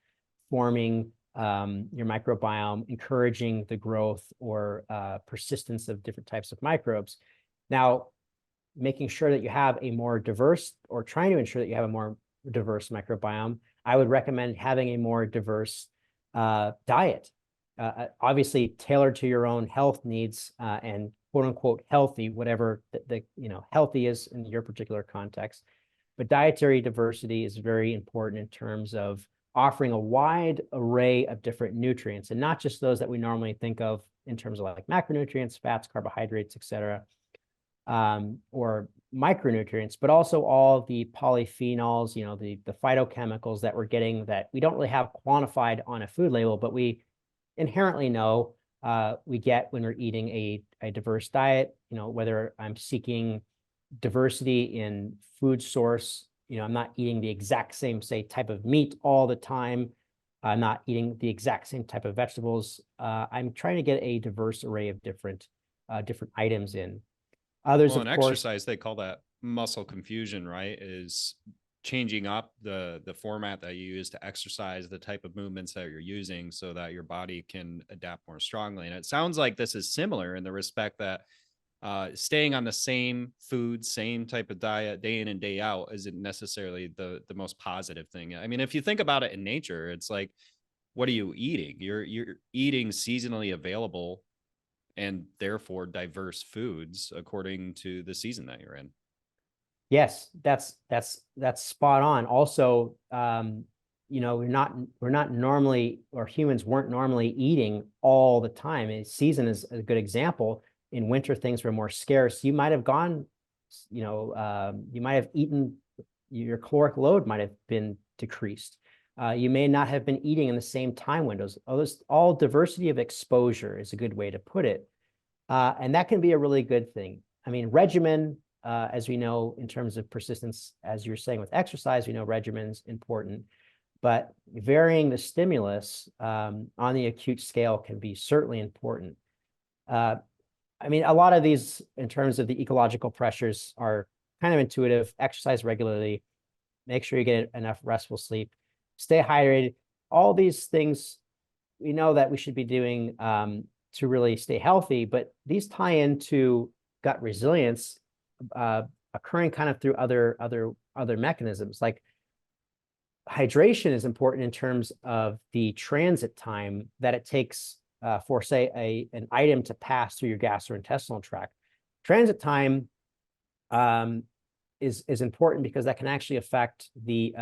forming your microbiome, encouraging the growth or persistence of different types of microbes. Now, making sure that you have a more diverse, or trying to ensure that you have a more diverse microbiome, I would recommend having a more diverse diet. Obviously tailored to your own health needs and quote unquote healthy, whatever the healthy is in your particular context. But dietary diversity is very important in terms of offering a wide array of different nutrients, and not just those that we normally think of in terms of like macronutrients, fats, carbohydrates, et cetera, or micronutrients, but also all the polyphenols, the phytochemicals that we're getting that we don't really have quantified on a food label, but we inherently know we get when we're eating a diverse diet. Whether I'm seeking diversity in food source, I'm not eating the exact same, say, type of meat all the time. I'm not eating the exact same type of vegetables. I'm trying to get a diverse array of different items in. Others, Well, of in course, exercise, they call that muscle confusion, right? Is changing up the format that you use to exercise, the type of movements that you're using, so that your body can adapt more strongly. And it sounds like this is similar in the respect that staying on the same food, same type of diet day in and day out isn't necessarily the most positive thing. I mean, if you think about it in nature, it's like, what are you eating? You're eating seasonally available and therefore diverse foods according to the season that you're in. yes, that's spot on. Also, we're not normally, or humans weren't normally eating all the time. A season is a good example. In winter, things were more scarce. You might have gone, you might have eaten, your caloric load might have been decreased. You may not have been eating in the same time windows. All diversity of exposure is a good way to put it. And that can be a really good thing. I mean, regimen, as we know, in terms of persistence, as you're saying with exercise, we know regimen's important, but varying the stimulus on the acute scale can be certainly important. I mean, a lot of these, in terms of the ecological pressures, are kind of intuitive. Exercise regularly, make sure you get enough restful sleep, stay hydrated. All these things we know that we should be doing to really stay healthy, but these tie into gut resilience occurring kind of through other mechanisms. Like hydration is important in terms of the transit time that it takes for, say, an item to pass through your gastrointestinal tract. Transit time is important because that can actually affect the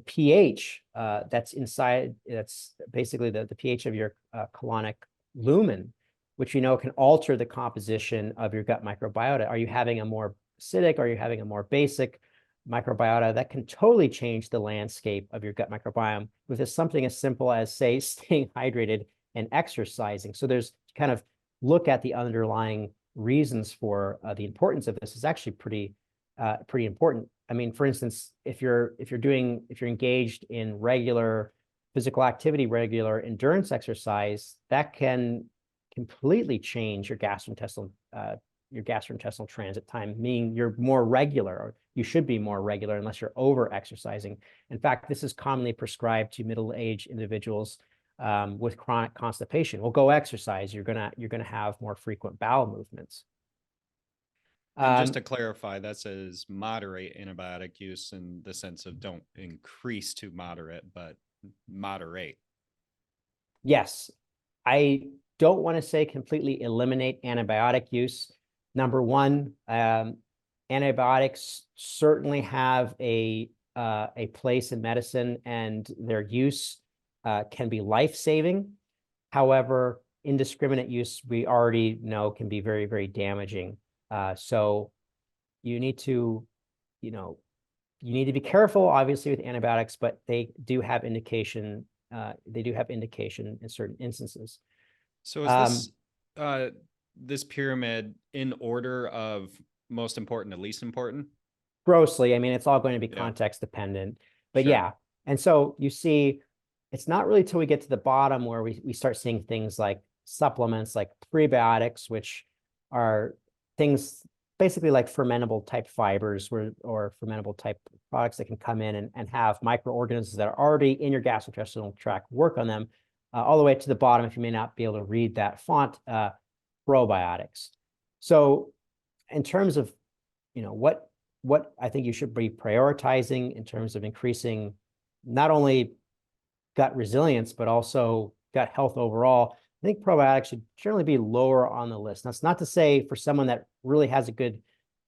pH that's inside. That's basically the pH of your colonic lumen, which can alter the composition of your gut microbiota. Are you having a more acidic? Are you having a more basic microbiota? That can totally change the landscape of your gut microbiome with something as simple as, say, staying hydrated and exercising. So there's kind of look at the underlying reasons for the importance of this is actually pretty important. I mean, for instance, if you're engaged in regular physical activity, regular endurance exercise, that can completely change your gastrointestinal transit time, meaning you're more regular, or you should be more regular unless you're over exercising. In fact, this is commonly prescribed to middle-aged individuals with chronic constipation. Well, go exercise. You're gonna have more frequent bowel movements. And just to clarify, that says moderate antibiotic use in the sense of don't increase to moderate, but moderate. Yes, I don't want to say completely eliminate antibiotic use. Number one, antibiotics certainly have a place in medicine, and their use can be life-saving. However, indiscriminate use, we already know, can be very, very damaging. So you need to, you need to be careful, obviously, with antibiotics, but they do have indication. They do have indication in certain instances. So is this pyramid in order of most important to least important? Grossly, I mean, it's all going to be context dependent, but Sure. yeah. And so you see, it's not really till we get to the bottom where we start seeing things like supplements, like prebiotics, which are things basically like fermentable type fibers or fermentable type products that can come in and have microorganisms that are already in your gastrointestinal tract work on them, all the way to the bottom, if you may not be able to read that font, probiotics. So in terms of, what I think you should be prioritizing in terms of increasing not only gut resilience, but also gut health overall, I think probiotics should generally be lower on the list. That's not to say for someone that really has a good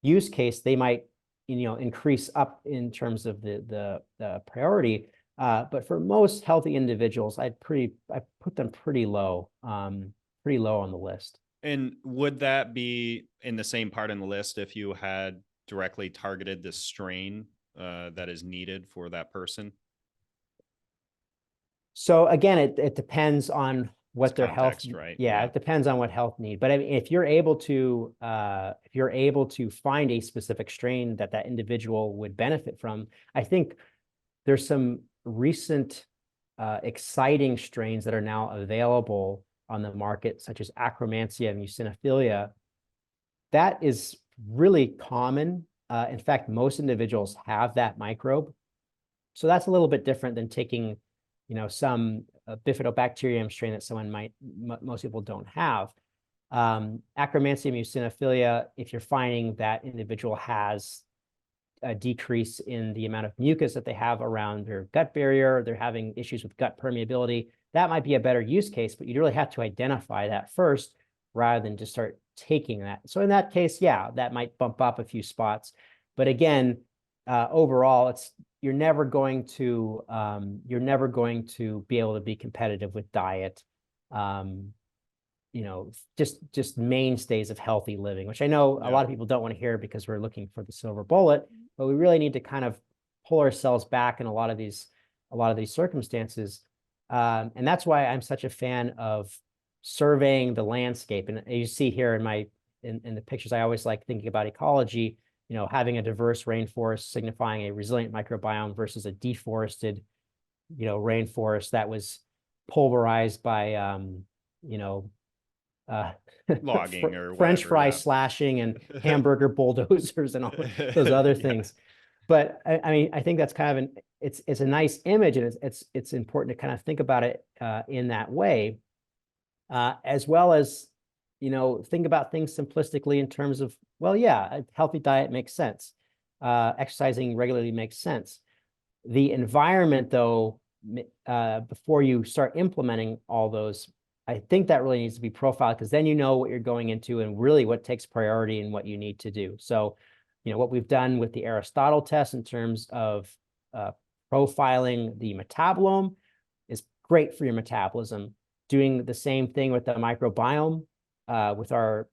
use case, they might, increase up in terms of the priority. But for most healthy individuals, I put them pretty low on the list. And would that be in the same part in the list if you had directly targeted the strain that is needed for that person? So again, it depends on what their context, health, right? Yeah, it depends on what health need. But I mean, if you're able to find a specific strain that individual would benefit from, I think there's some recent exciting strains that are now available on the market, such as Akkermansia muciniphila. That is really common. In fact, most individuals have that microbe. So that's a little bit different than taking, some bifidobacterium strain that most people don't have. Akkermansia muciniphila, if you're finding that individual has a decrease in the amount of mucus that they have around their gut barrier, they're having issues with gut permeability, that might be a better use case, but you really have to identify that first rather than just start taking that. So in that case, yeah, that might bump up a few spots. But again, overall, you're never going to be able to be competitive with diet. Just mainstays of healthy living, which I know a lot of people don't want to hear because we're looking for the silver bullet, but we really need to kind of pull ourselves back in a lot of these circumstances. And that's why I'm such a fan of surveying the landscape. And you see here in the pictures, I always like thinking about ecology, having a diverse rainforest signifying a resilient microbiome versus a deforested, rainforest that was pulverized by, logging or French whatever, fry slashing and hamburger bulldozers and all those other things. But I mean, I think that's kind of it's a nice image, and it's important to kind of think about it in that way, as well as, think about things simplistically in terms of, well, yeah, a healthy diet makes sense. Exercising regularly makes sense. The environment, though, before you start implementing all those, I think that really needs to be profiled, because then you know what you're going into and really what takes priority and what you need to do. So, what we've done with the Aristotle test in terms of profiling the metabolome is great for your metabolism. Doing the same thing with the microbiome, with our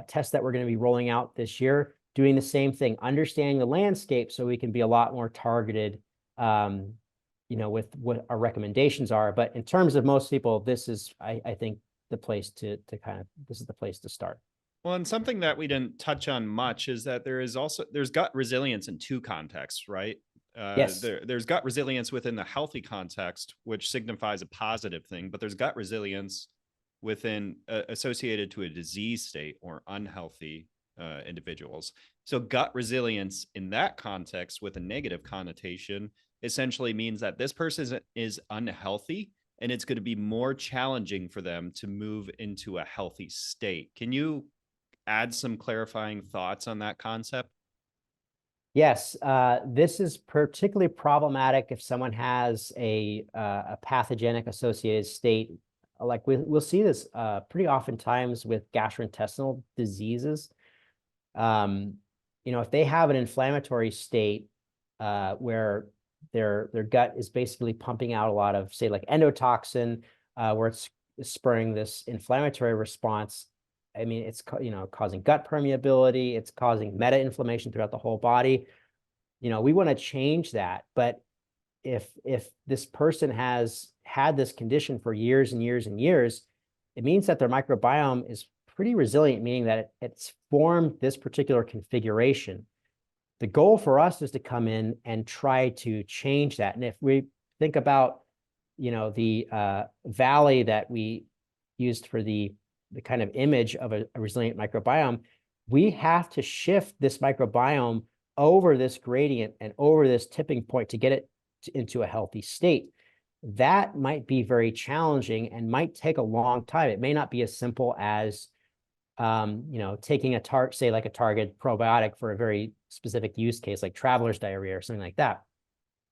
test that we're going to be rolling out this year, doing the same thing, understanding the landscape so we can be a lot more targeted, with what our recommendations are. But in terms of most people, this is, I think, the place this is the place to start. Well, and something that we didn't touch on much is that there's gut resilience in two contexts, right? Yes. There's gut resilience within the healthy context, which signifies a positive thing, but there's gut resilience within associated to a disease state or unhealthy individuals. So gut resilience in that context with a negative connotation essentially means that this person is unhealthy and it's going to be more challenging for them to move into a healthy state. Can you add some clarifying thoughts on that concept? Yes, this is particularly problematic if someone has a pathogenic associated state. Like we'll see this pretty oftentimes with gastrointestinal diseases. If they have an inflammatory state where their gut is basically pumping out a lot of, say, like endotoxin, where it's spurring this inflammatory response. I mean, it's causing gut permeability, it's causing meta-inflammation throughout the whole body. We want to change that. But if this person has had this condition for years and years and years, it means that their microbiome is pretty resilient, meaning that it's formed this particular configuration. The goal for us is to come in and try to change that. And if we think about, the valley that we used for the kind of image of a resilient microbiome, we have to shift this microbiome over this gradient and over this tipping point to get it into a healthy state. That might be very challenging and might take a long time. It may not be as simple as taking say like a target probiotic for a very specific use case, like traveler's diarrhea or something like that.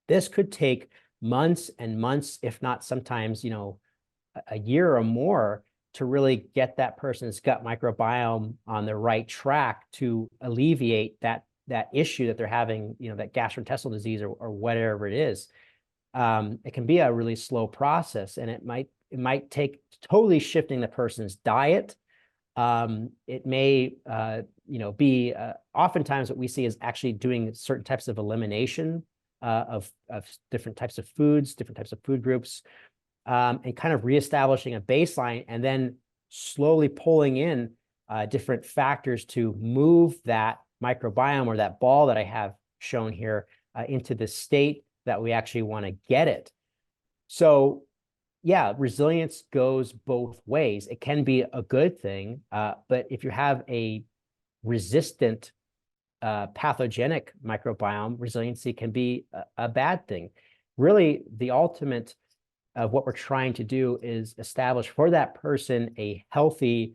This could take months and months, if not sometimes, a year or more to really get that person's gut microbiome on the right track to alleviate that issue that they're having, that gastrointestinal disease or whatever it is. It can be a really slow process, and it might take totally shifting the person's diet. It may, be oftentimes what we see is actually doing certain types of elimination of different types of foods, different types of food groups, and kind of reestablishing a baseline, and then slowly pulling in different factors to move that microbiome or that ball that I have shown here into the state that we actually want to get it. So yeah, resilience goes both ways. It can be a good thing, but if you have a resistant pathogenic microbiome, resiliency can be a bad thing. Really, the ultimate of what we're trying to do is establish for that person a healthy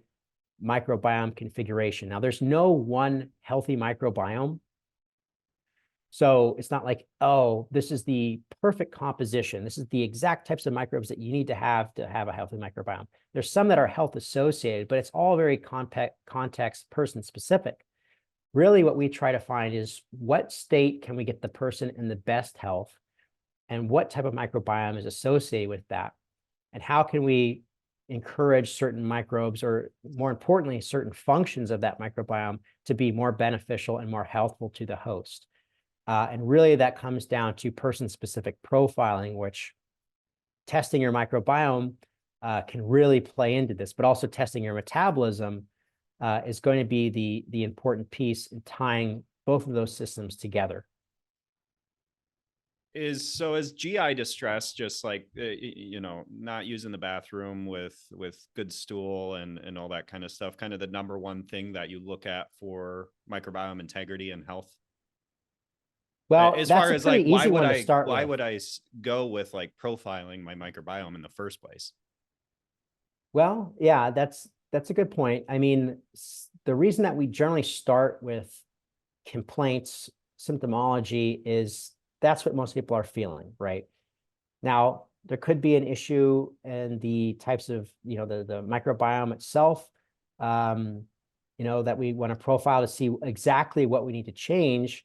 microbiome configuration. Now, there's no one healthy microbiome. So it's not like, oh, this is the perfect composition. This is the exact types of microbes that you need to have a healthy microbiome. There's some that are health associated, but it's all very context person specific. Really what we try to find is what state can we get the person in the best health, and what type of microbiome is associated with that, and how can we encourage certain microbes, or more importantly, certain functions of that microbiome to be more beneficial and more healthful to the host. And really that comes down to person-specific profiling, which testing your microbiome can really play into this, but also testing your metabolism is going to be the important piece in tying both of those systems together. Is GI distress just like not using the bathroom with good stool and all that kind of stuff, kind of the number one thing that you look at for microbiome integrity and health? Well, as that's far a as like pretty easy one to start with. why would I go with like profiling my microbiome in the first place? Well, yeah, that's a good point. I mean, the reason that we generally start with complaints, symptomology, is that's what most people are feeling, right? Now, there could be an issue in the types of, the microbiome itself, that we want to profile to see exactly what we need to change.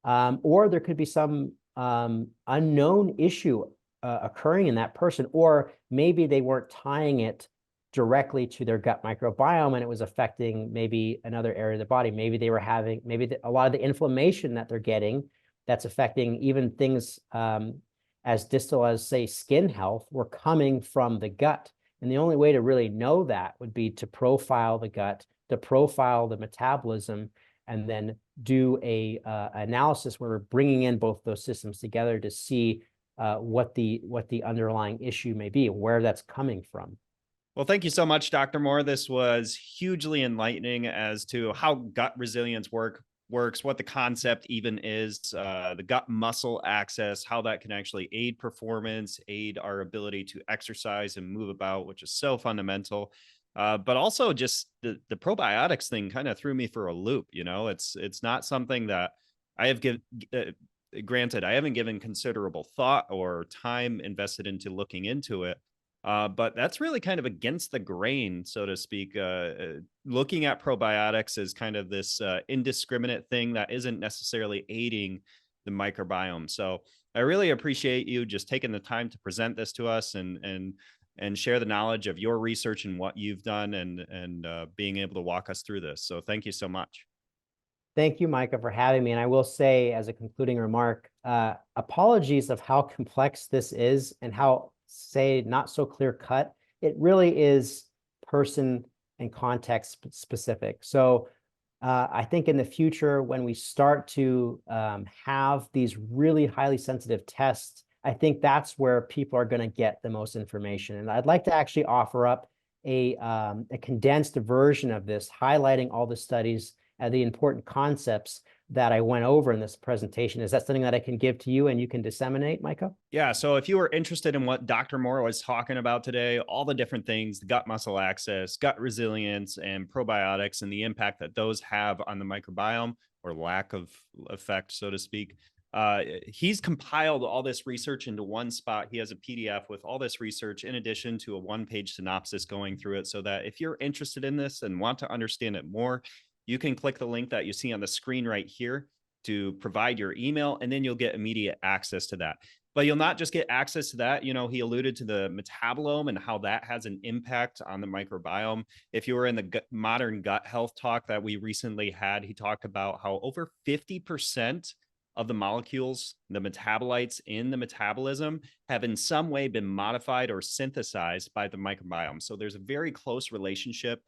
Or there could be some unknown issue occurring in that person, or maybe they weren't tying it directly to their gut microbiome and it was affecting maybe another area of the body. Maybe they were having, a lot of the inflammation that they're getting that's affecting even things as distal as, say, skin health, were coming from the gut. And the only way to really know that would be to profile the gut, to profile the metabolism, and then do a analysis where we're bringing in both those systems together to see what the underlying issue may be, where that's coming from. Well, thank you so much, Dr. Mohr. This was hugely enlightening as to how gut resilience works, what the concept even is, the gut muscle axis, how that can actually aid performance, aid our ability to exercise and move about, which is so fundamental. But also just the probiotics thing kind of threw me for a loop. You know, it's not something that I have granted, I haven't given considerable thought or time invested into looking into it. But that's really kind of against the grain, so to speak. Looking at probiotics as kind of this indiscriminate thing that isn't necessarily aiding the microbiome. So I really appreciate you just taking the time to present this to us and share the knowledge of your research and what you've done and being able to walk us through this. So thank you so much. Thank you, Micah, for having me. And I will say, as a concluding remark, apologies of how complex this is and how, say, not so clear cut. It really is person and context specific. So I think in the future, when we start to have these really highly sensitive tests, I think that's where people are going to get the most information. And I'd like to actually offer up a condensed version of this, highlighting all the studies and the important concepts that I went over in this presentation. Is that something that I can give to you and you can disseminate, Micah? Yeah, so if you were interested in what Dr. Mohr was talking about today, all the different things, the gut muscle axis, gut resilience, and probiotics, and the impact that those have on the microbiome, or lack of effect, so to speak, he's compiled all this research into one spot. He has a PDF with all this research in addition to a one-page synopsis going through it, so that if you're interested in this and want to understand it more, you can click the link that you see on the screen right here to provide your email, and then you'll get immediate access to that. But you'll not just get access to that. You know, he alluded to the metabolome and how that has an impact on the microbiome. If you were in the modern gut health talk that we recently had, he talked about how over 50% of the molecules, the metabolites in the metabolism, have in some way been modified or synthesized by the microbiome. So there's a very close relationship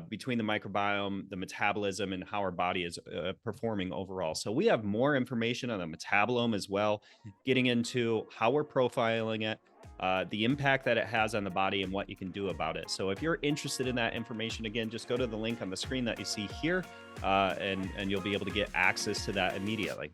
between the microbiome, the metabolism, and how our body is performing overall. So we have more information on the metabolome as well, getting into how we're profiling it, the impact that it has on the body, and what you can do about it. So if you're interested in that information, again, just go to the link on the screen that you see here, and you'll be able to get access to that immediately.